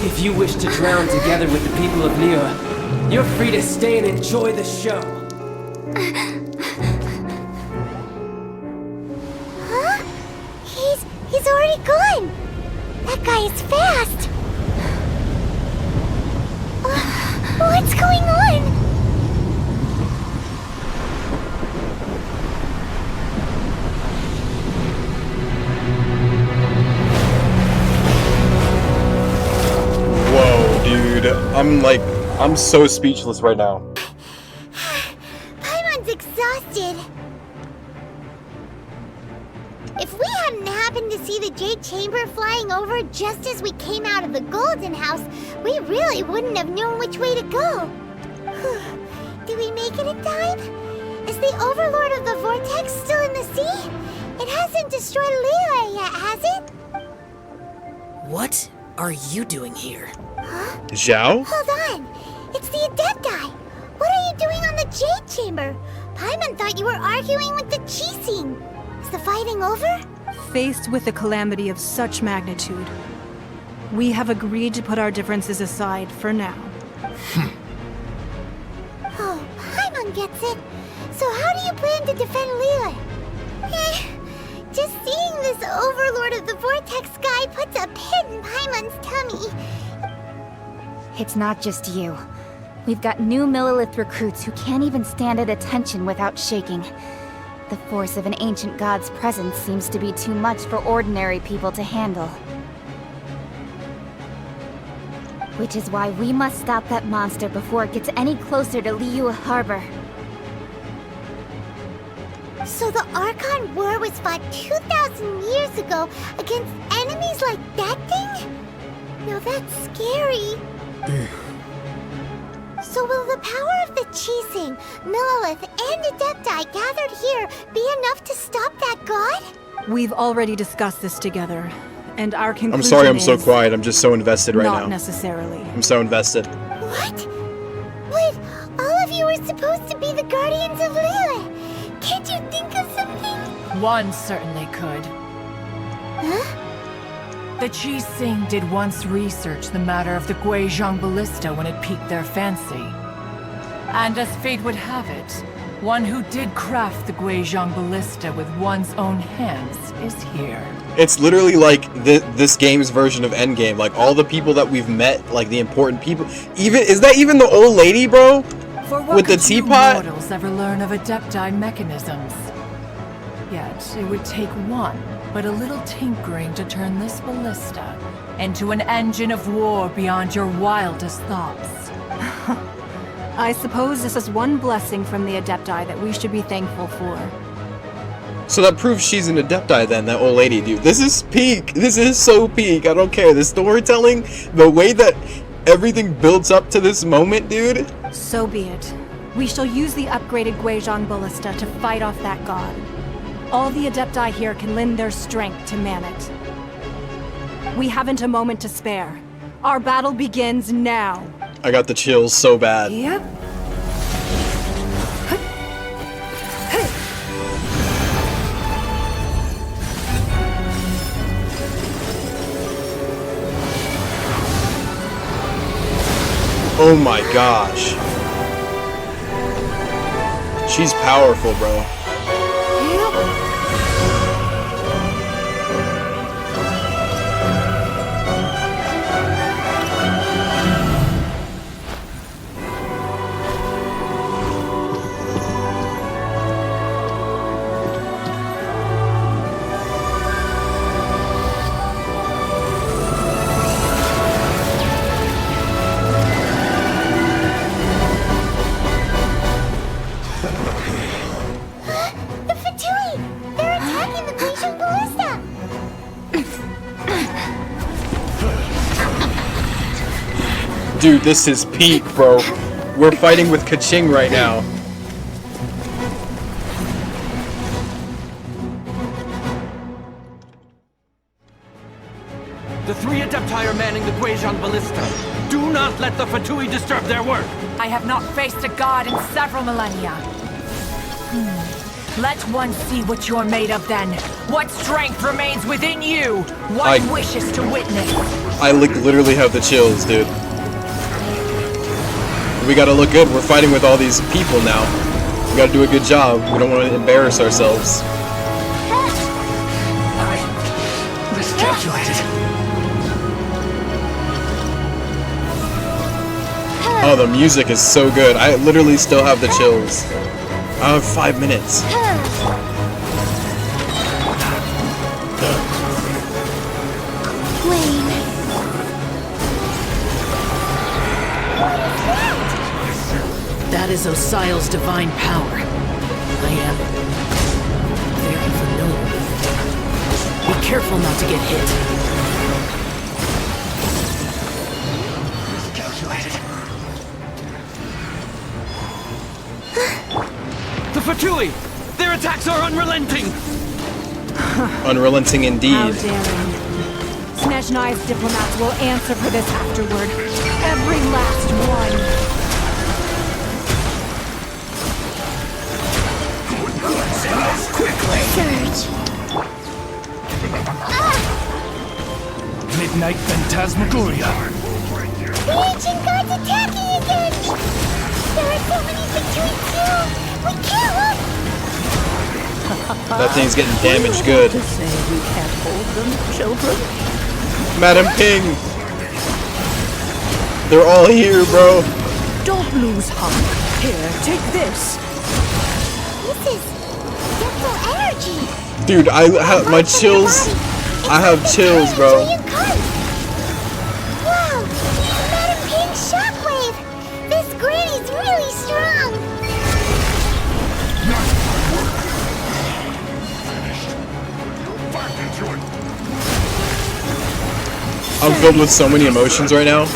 Speaker 9: If you wish to drown together with the people of Liyue, you're free to stay and enjoy the show.
Speaker 2: Huh? He's already gone. That guy is fast. What's going on?
Speaker 1: Dude, I'm so speechless right now.
Speaker 2: Paimon's exhausted. If we hadn't happened to see the Jade Chamber flying over just as we came out of the Golden House, we really wouldn't have known which way to go. Did we make it in time? Is the Overlord of the Vortex still in the sea? It hasn't destroyed Liyue yet, has it?
Speaker 14: What are you doing here?
Speaker 2: Huh?
Speaker 1: Zhao?
Speaker 2: Hold on. It's the Adepti. What are you doing on the Jade Chamber? Paimon thought you were arguing with the Qixing. Is the fighting over?
Speaker 10: Faced with a calamity of such magnitude, we have agreed to put our differences aside for now.
Speaker 2: Oh, Paimon gets it. So how do you plan to defend Liyue? Just seeing this Overlord of the Vortex guy puts a pit in Paimon's tummy.
Speaker 5: It's not just you. We've got new Millilith recruits who can't even stand at attention without shaking. The force of an ancient god's presence seems to be too much for ordinary people to handle. Which is why we must stop that monster before it gets any closer to Liyue Harbor.
Speaker 2: So the Archon War was fought 2,000 years ago against enemies like that thing? Now that's scary. So will the power of the Qixing, Millilith, and Adepti gathered here be enough to stop that god?
Speaker 10: We've already discussed this together, and our conclusion
Speaker 1: I'm sorry I'm so
Speaker 10: is
Speaker 1: quiet. I'm just so invested right now.
Speaker 10: not necessarily.
Speaker 1: I'm so invested.
Speaker 2: What? But all of you are supposed to be the guardians of Liyue. Can't you think of something?
Speaker 15: One certainly could.
Speaker 2: Huh?
Speaker 15: The Qixing did once research the matter of the Guizhong Ballista when it piqued their fancy. And as fate would have it, one who did craft the Guizhong Ballista with one's own hands is here.
Speaker 1: It's literally like this game's version of Endgame. Like all the people that we've met, like the important people. Is that even the old lady, bro?
Speaker 15: For what
Speaker 1: With the
Speaker 15: could you
Speaker 1: teapot?
Speaker 15: mortals ever learn of Adepti mechanisms? Yet it would take one, but a little tinkering to turn this ballista into an engine of war beyond your wildest thoughts.
Speaker 10: I suppose this is one blessing from the Adepti that we should be thankful for.
Speaker 1: So that proves she's an Adepti then, that old lady, dude. This is peak. This is so peak. I don't care. The storytelling, the way that everything builds up to this moment, dude.
Speaker 10: So be it. We shall use the upgraded Guizhong Ballista to fight off that god. All the Adepti here can lend their strength to man it. We haven't a moment to spare. Our battle begins now.
Speaker 1: I got the chills so bad.
Speaker 10: Yep.
Speaker 1: Oh my gosh. She's powerful, bro.
Speaker 2: The Fatui! They're attacking the Qixing Ballista!
Speaker 1: Dude, this is peak, bro. We're fighting with Qixing right now.
Speaker 3: The three Adepti are manning the Guizhong Ballista. Do not let the Fatui disturb their work.
Speaker 15: I have not faced a god in several millennia. Let one see what you're made of then. What strength remains within you. One wishes to witness.
Speaker 1: I literally have the chills, dude. We gotta look good. We're fighting with all these people now. We gotta do a good job. We don't want to embarrass ourselves.
Speaker 6: I miscalculated.
Speaker 1: Oh, the music is so good. I literally still have the chills. I have 5 minutes.
Speaker 14: That is Osial's divine power. I am very familiar with it. Be careful not to get hit.
Speaker 3: The Fatui! Their attacks are unrelenting!
Speaker 1: Unrelenting indeed.
Speaker 10: How daring. Snezhnai's diplomats will answer for this afterward. Every last one.
Speaker 6: Quickly!
Speaker 2: Surge.
Speaker 3: Midnight Phantasmagoria.
Speaker 2: The ancient god's attacking again! There are so many Fatui too! We can't look!
Speaker 1: That thing's getting damaged good.
Speaker 14: To say we can't hold them, children?
Speaker 1: Madam Ping! They're all here, bro.
Speaker 14: Don't lose heart. Here, take this.
Speaker 2: This is simple energy!
Speaker 1: Dude, I have my chills. I have chills, bro.
Speaker 2: Wow! Madam Ping's shockwave! This granny's really strong!
Speaker 1: I'm filled with so many emotions right now.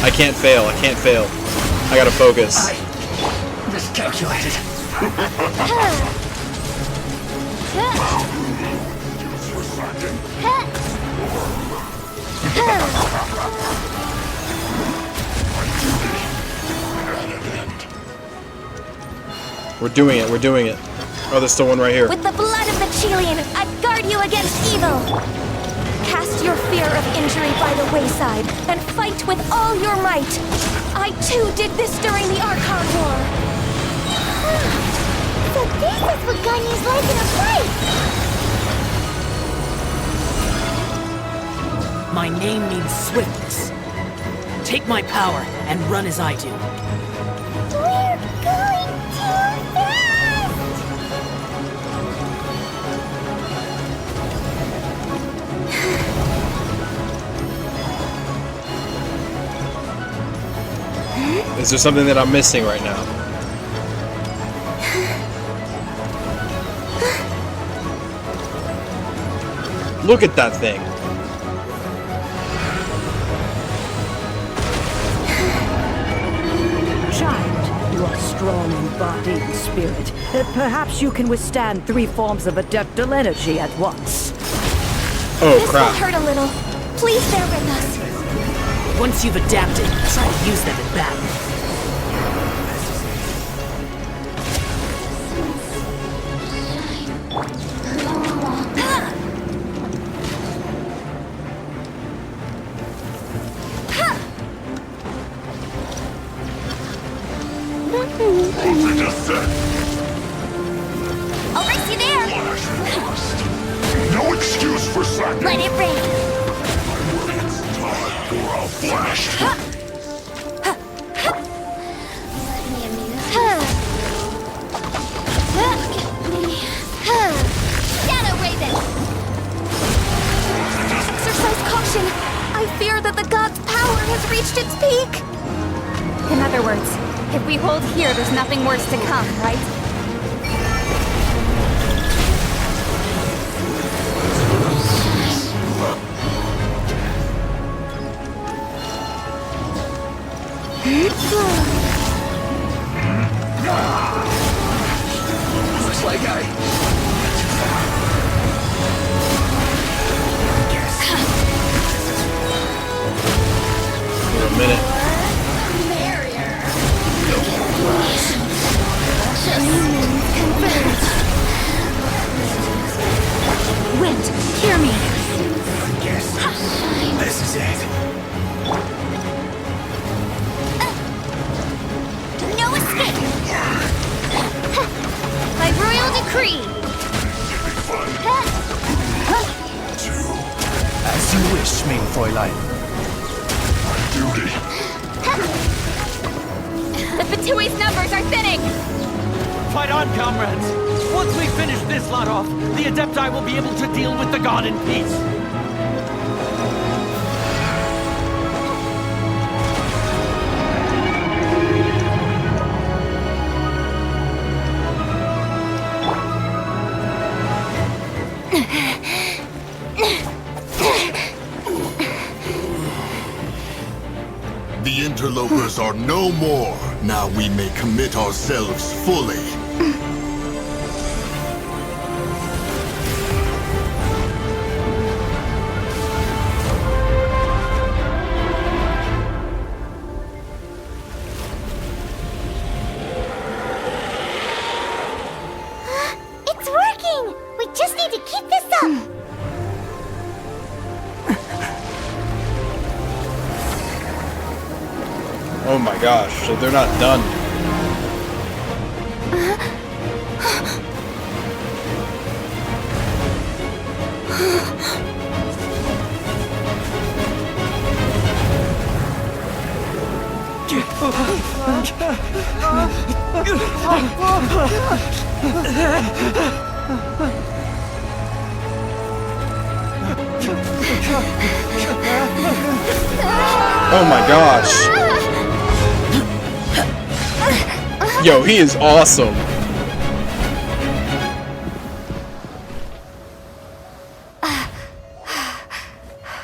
Speaker 1: I can't fail. I can't fail. I gotta focus.
Speaker 6: Miscalculated.
Speaker 1: We're doing it. We're doing it. Oh, there's still one right here.
Speaker 12: With the blood of the Qixing, I guard you against evil. Cast your fear of injury by the wayside and fight with all your might. I too did this during the Archon War.
Speaker 2: this is what Ganyu's like in a fight!
Speaker 14: My name means swiftness. Take my power and run as I do.
Speaker 2: We're going too fast!
Speaker 1: Is there something that I'm missing right now? Look at that thing.
Speaker 16: Child, you are strong in body and spirit. Perhaps you can withstand 3 forms of adeptal energy at once.
Speaker 1: Oh,
Speaker 12: this
Speaker 1: crap.
Speaker 12: will hurt a little. Please bear with us.
Speaker 14: Once you've adapted, try to use them in battle.
Speaker 2: I'll race you there!
Speaker 6: No excuse for slackness.
Speaker 2: Let it rain!
Speaker 6: It's time for a flash.
Speaker 2: Shadow Raven!
Speaker 12: Exercise caution. I fear that the god's power has reached its peak.
Speaker 5: In other words, if we hold here, there's nothing worse to come, right?
Speaker 3: Looks like
Speaker 1: For a minute.
Speaker 5: Wind, hear me!
Speaker 3: Yes. This is it.
Speaker 2: No escape! By royal decree!
Speaker 3: As you wish, mein Fräulein.
Speaker 6: Duty.
Speaker 2: The Fatui's numbers are thinning!
Speaker 3: Fight on, comrades! Once we finish this lot off, the Adepti will be able to deal with the god in peace.
Speaker 6: The interlopers are no more. Now we may commit ourselves fully.
Speaker 2: It's working! We just need to keep this up!
Speaker 1: Oh my gosh, so they're not done. Oh my gosh. Yo, he is awesome.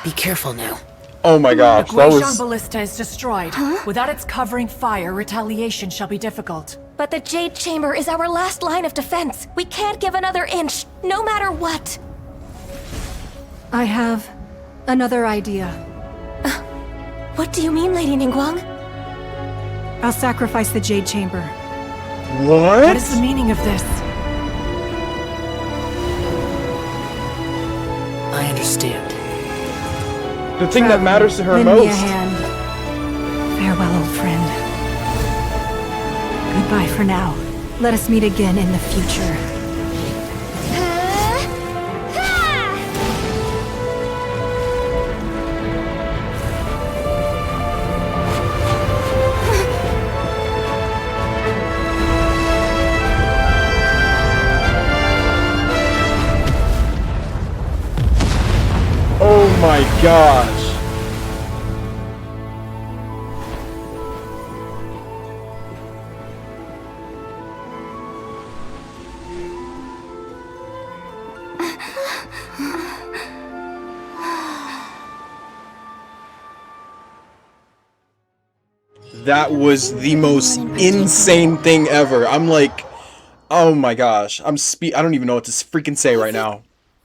Speaker 14: Be careful now.
Speaker 1: Oh my gosh,
Speaker 15: The
Speaker 1: that
Speaker 15: Guizhong
Speaker 1: was...
Speaker 15: ballista is destroyed. Without its covering fire, retaliation shall be difficult.
Speaker 12: But the Jade Chamber is our last line of defense. We can't give another inch, no matter what.
Speaker 10: I have another idea.
Speaker 12: What do you mean, Lady Ningguang?
Speaker 10: I'll sacrifice the Jade Chamber.
Speaker 1: What?
Speaker 15: What is the meaning of this?
Speaker 14: I understand.
Speaker 1: The thing that matters to her
Speaker 10: Lend me a
Speaker 1: most.
Speaker 10: hand. Farewell, old friend. Goodbye for now. Let us meet again in the future.
Speaker 1: Oh my gosh. That was the most insane thing ever. I'm like, oh my gosh. I don't even know what to freaking say right now.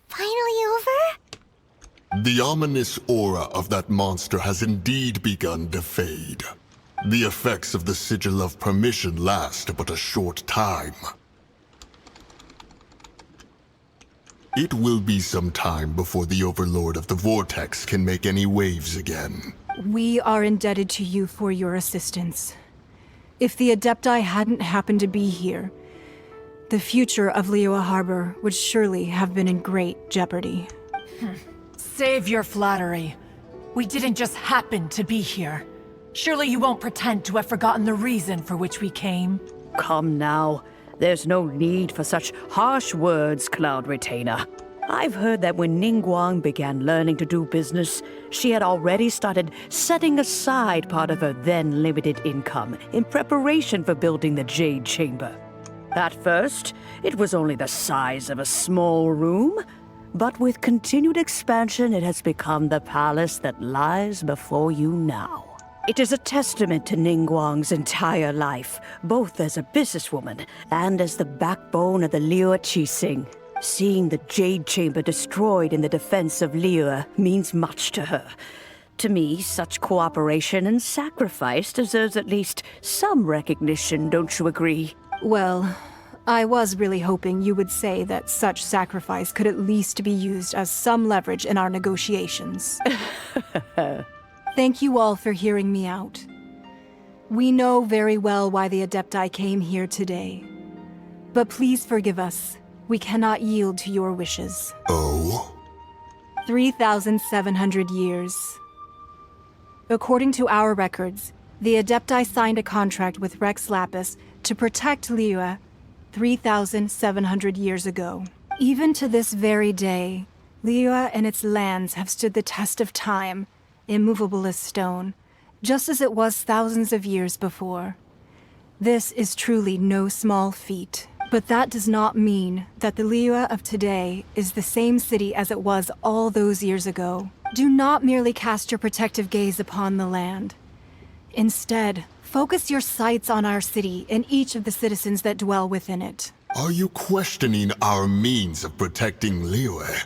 Speaker 2: Finally over?
Speaker 6: The ominous aura of that monster has indeed begun to fade. The effects of the Sigil of Permission last but a short time. It will be some time before the Overlord of the Vortex can make any waves again.
Speaker 10: We are indebted to you for your assistance. If the Adepti hadn't happened to be here, the future of Liyue Harbor would surely have been in great jeopardy.
Speaker 15: Save your flattery. We didn't just happen to be here. Surely you won't pretend to have forgotten the reason for which we came.
Speaker 16: Come now. There's no need for such harsh words, Cloud Retainer. I've heard that when Ningguang began learning to do business, she had already started setting aside part of her then limited income in preparation for building the Jade Chamber. At first, it was only the size of a small room, but with continued expansion, it has become the palace that lies before you now. It is a testament to Ningguang's entire life, both as a businesswoman and as the backbone of the Liyue Qixing. Seeing the Jade Chamber destroyed in the defense of Liyue means much to her. To me, such cooperation and sacrifice deserves at least some recognition, don't you agree?
Speaker 10: Well, I was really hoping you would say that such sacrifice could at least be used as some leverage in our negotiations. Thank you all for hearing me out. We know very well why the Adepti came here today. But please forgive us. We cannot yield to your wishes.
Speaker 6: Oh?
Speaker 10: 3,700 years. According to our records, the Adepti signed a contract with Rex Lapis to protect Liyue 3,700 years ago. Even to this very day, Liyue and its lands have stood the test of time, immovable as stone, just as it was thousands of years before. This is truly no small feat. But that does not mean that the Liyue of today is the same city as it was all those years ago. Do not merely cast your protective gaze upon the land. Instead, focus your sights on our city and each of the citizens that dwell within it.
Speaker 6: Are you questioning our means of protecting Liyue?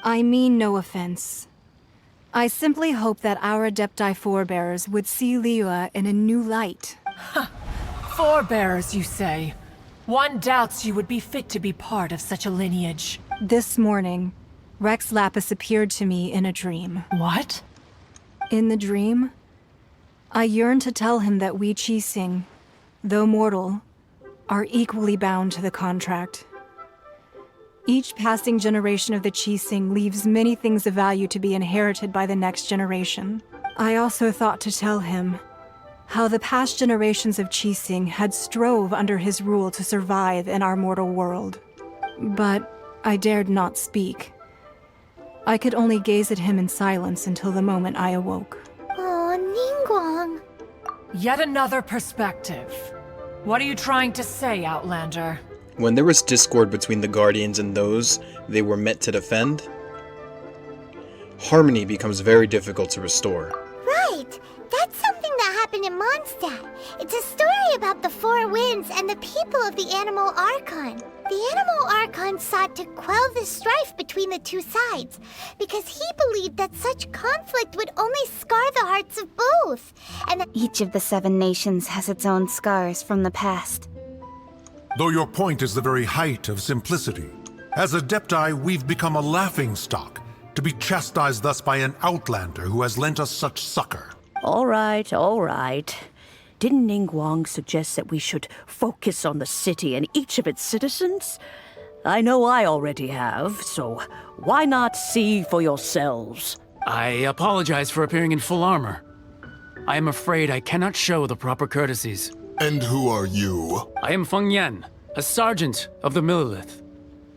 Speaker 10: I mean no offense. I simply hope that our Adepti forebears would see Liyue in a new light.
Speaker 15: Forebears, you say? One doubts you would be fit to be part of such a lineage.
Speaker 10: This morning, Rex Lapis appeared to me in a dream.
Speaker 15: What?
Speaker 10: In the dream, I yearned to tell him that we Qixing, though mortal, are equally bound to the contract. Each passing generation of the Qixing leaves many things of value to be inherited by the next generation. I also thought to tell him how the past generations of Qixing had strove under his rule to survive in our mortal world. But I dared not speak. I could only gaze at him in silence until the moment I awoke.
Speaker 2: Oh, Ningguang.
Speaker 15: Yet another perspective. What are you trying to say, Outlander?
Speaker 1: When there was discord between the Guardians and those they were meant to defend, harmony becomes very difficult to restore.
Speaker 2: Right! That's something that happened in Mondstadt. It's a story about the Four Winds and the people of the Animal Archon. The Animal Archon sought to quell the strife between the two sides, because he believed that such conflict would only scar the hearts of both, and that
Speaker 5: Each of the 7 nations has its own scars from the past.
Speaker 17: Though your point is the very height of simplicity. As Adepti, we've become a laughingstock, to be chastised thus by an outlander who has lent us such succor.
Speaker 16: All right, all right. didn't Ningguang suggest that we should focus on the city and each of its citizens? I know I already have, so why not see for yourselves?
Speaker 3: I apologize for appearing in full armor. I am afraid I cannot show the proper courtesies.
Speaker 6: And who are you?
Speaker 3: I am Feng Yan, a sergeant of the Millelith.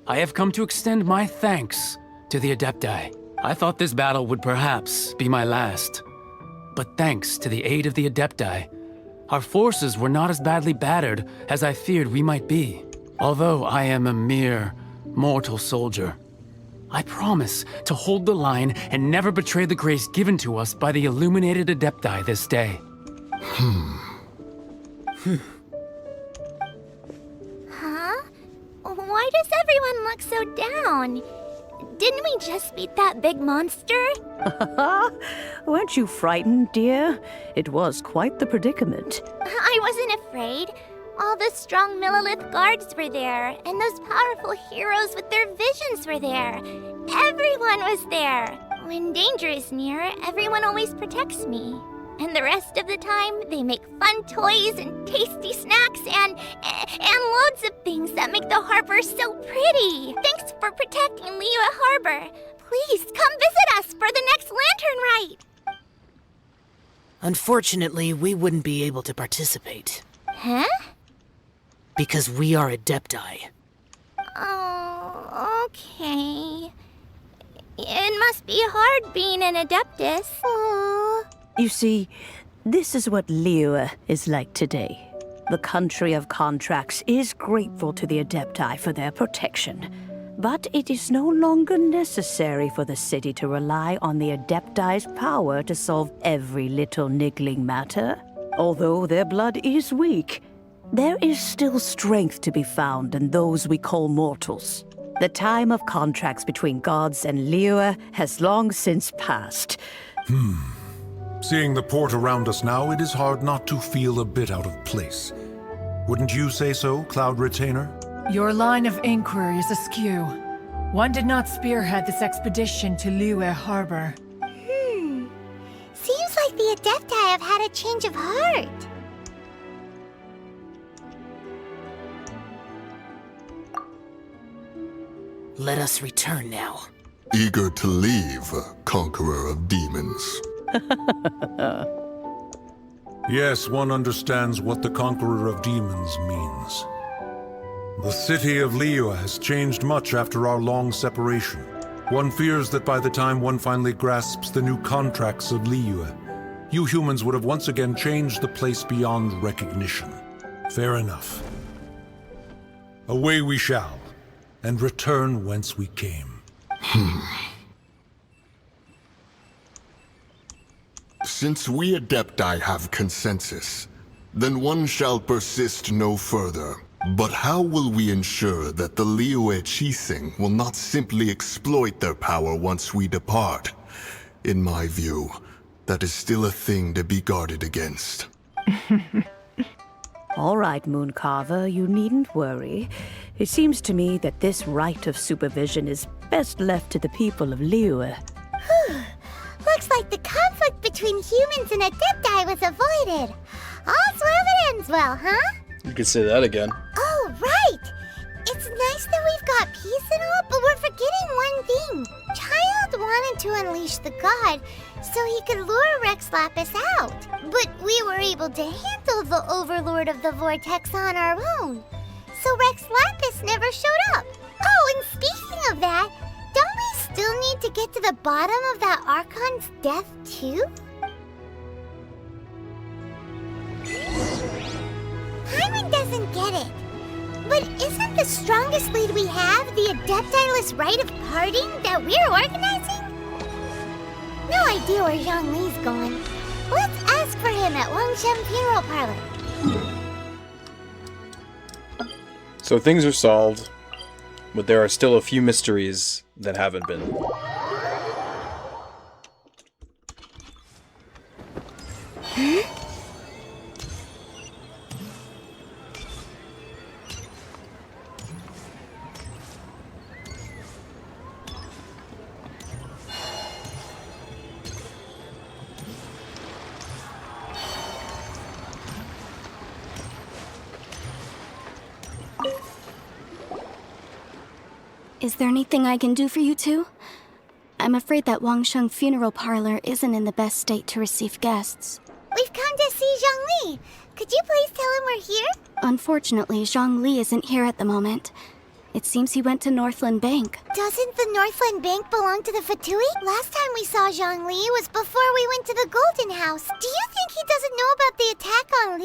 Speaker 3: I have come to extend my thanks to the Adepti. I thought this battle would perhaps be my last. But thanks to the aid of the Adepti, our forces were not as badly battered as I feared we might be. Although I am a mere mortal soldier, I promise to hold the line and never betray the grace given to us by the illuminated Adepti this day.
Speaker 2: Huh? Why does everyone look so down? Didn't we just beat that big monster?
Speaker 16: Weren't you frightened, dear? It was quite the predicament.
Speaker 2: I wasn't afraid. All the strong Millelith guards were there, and those powerful heroes with their visions were there. Everyone was there. When danger is near, everyone always protects me. And the rest of the time, they make fun toys and tasty snacks and loads of things that make the harbor so pretty. Thanks for protecting Liyue Harbor. Please come visit us for the next lantern rite.
Speaker 14: Unfortunately, we wouldn't be able to participate.
Speaker 2: Huh?
Speaker 14: Because we are Adepti.
Speaker 2: Oh, okay. It must be hard being an Adeptus. Aww.
Speaker 16: You see, this is what Liyue is like today. The country of contracts is grateful to the Adepti for their protection. But it is no longer necessary for the city to rely on the Adepti's power to solve every little niggling matter. Although their blood is weak, there is still strength to be found in those we call mortals. The time of contracts between gods and Liyue has long since passed.
Speaker 17: Seeing the port around us now, it is hard not to feel a bit out of place. Wouldn't you say so, Cloud Retainer?
Speaker 15: Your line of inquiry is askew. One did not spearhead this expedition to Liyue Harbor.
Speaker 2: Seems like the Adepti have had a change of heart.
Speaker 14: Let us return now.
Speaker 6: Eager to leave, Conqueror of Demons.
Speaker 17: Yes, one understands what the Conqueror of Demons means. The city of Liyue has changed much after our long separation. One fears that by the time one finally grasps the new contracts of Liyue, you humans would have once again changed the place beyond recognition. Fair enough. Away we shall, and return whence we came.
Speaker 6: Since we Adepti have consensus, then one shall persist no further. But how will we ensure that the Liyue Qixing will not simply exploit their power once we depart? In my view, that is still a thing to be guarded against.
Speaker 16: All right, Mooncarver, you needn't worry. It seems to me that this right of supervision is best left to the people of Liyue.
Speaker 2: Looks like the conflict between humans and Adepti was avoided. All's well that ends well, huh?
Speaker 1: You could say that again.
Speaker 2: Oh, right! It's nice that we've got peace and all, but we're forgetting one thing. Child wanted to unleash the god so he could lure Rex Lapis out. But we were able to handle the Overlord of the Vortex on our own. So Rex Lapis never showed up. Oh, and speaking of that, don't we still need to get to the bottom of that Archon's death, too? Paimon doesn't get it. But isn't the strongest lead we have the Adepti-less rite of parting that we're organizing? No idea where Zhang Li's going. Let's ask for him at Wangshen Funeral Parlor.
Speaker 1: So things are solved, but there are still a few mysteries that haven't been.
Speaker 18: Is there anything I can do for you two? I'm afraid that Wangsheng funeral parlor isn't in the best state to receive guests.
Speaker 2: We've come to see Zhongli. Could you please tell him we're here?
Speaker 18: Unfortunately, Zhongli isn't here at the moment. It seems he went to Northland Bank.
Speaker 2: Doesn't the Northland Bank belong to the Fatui? Last time we saw Zhongli was before we went to the Golden House. Do you think he doesn't know about the attack on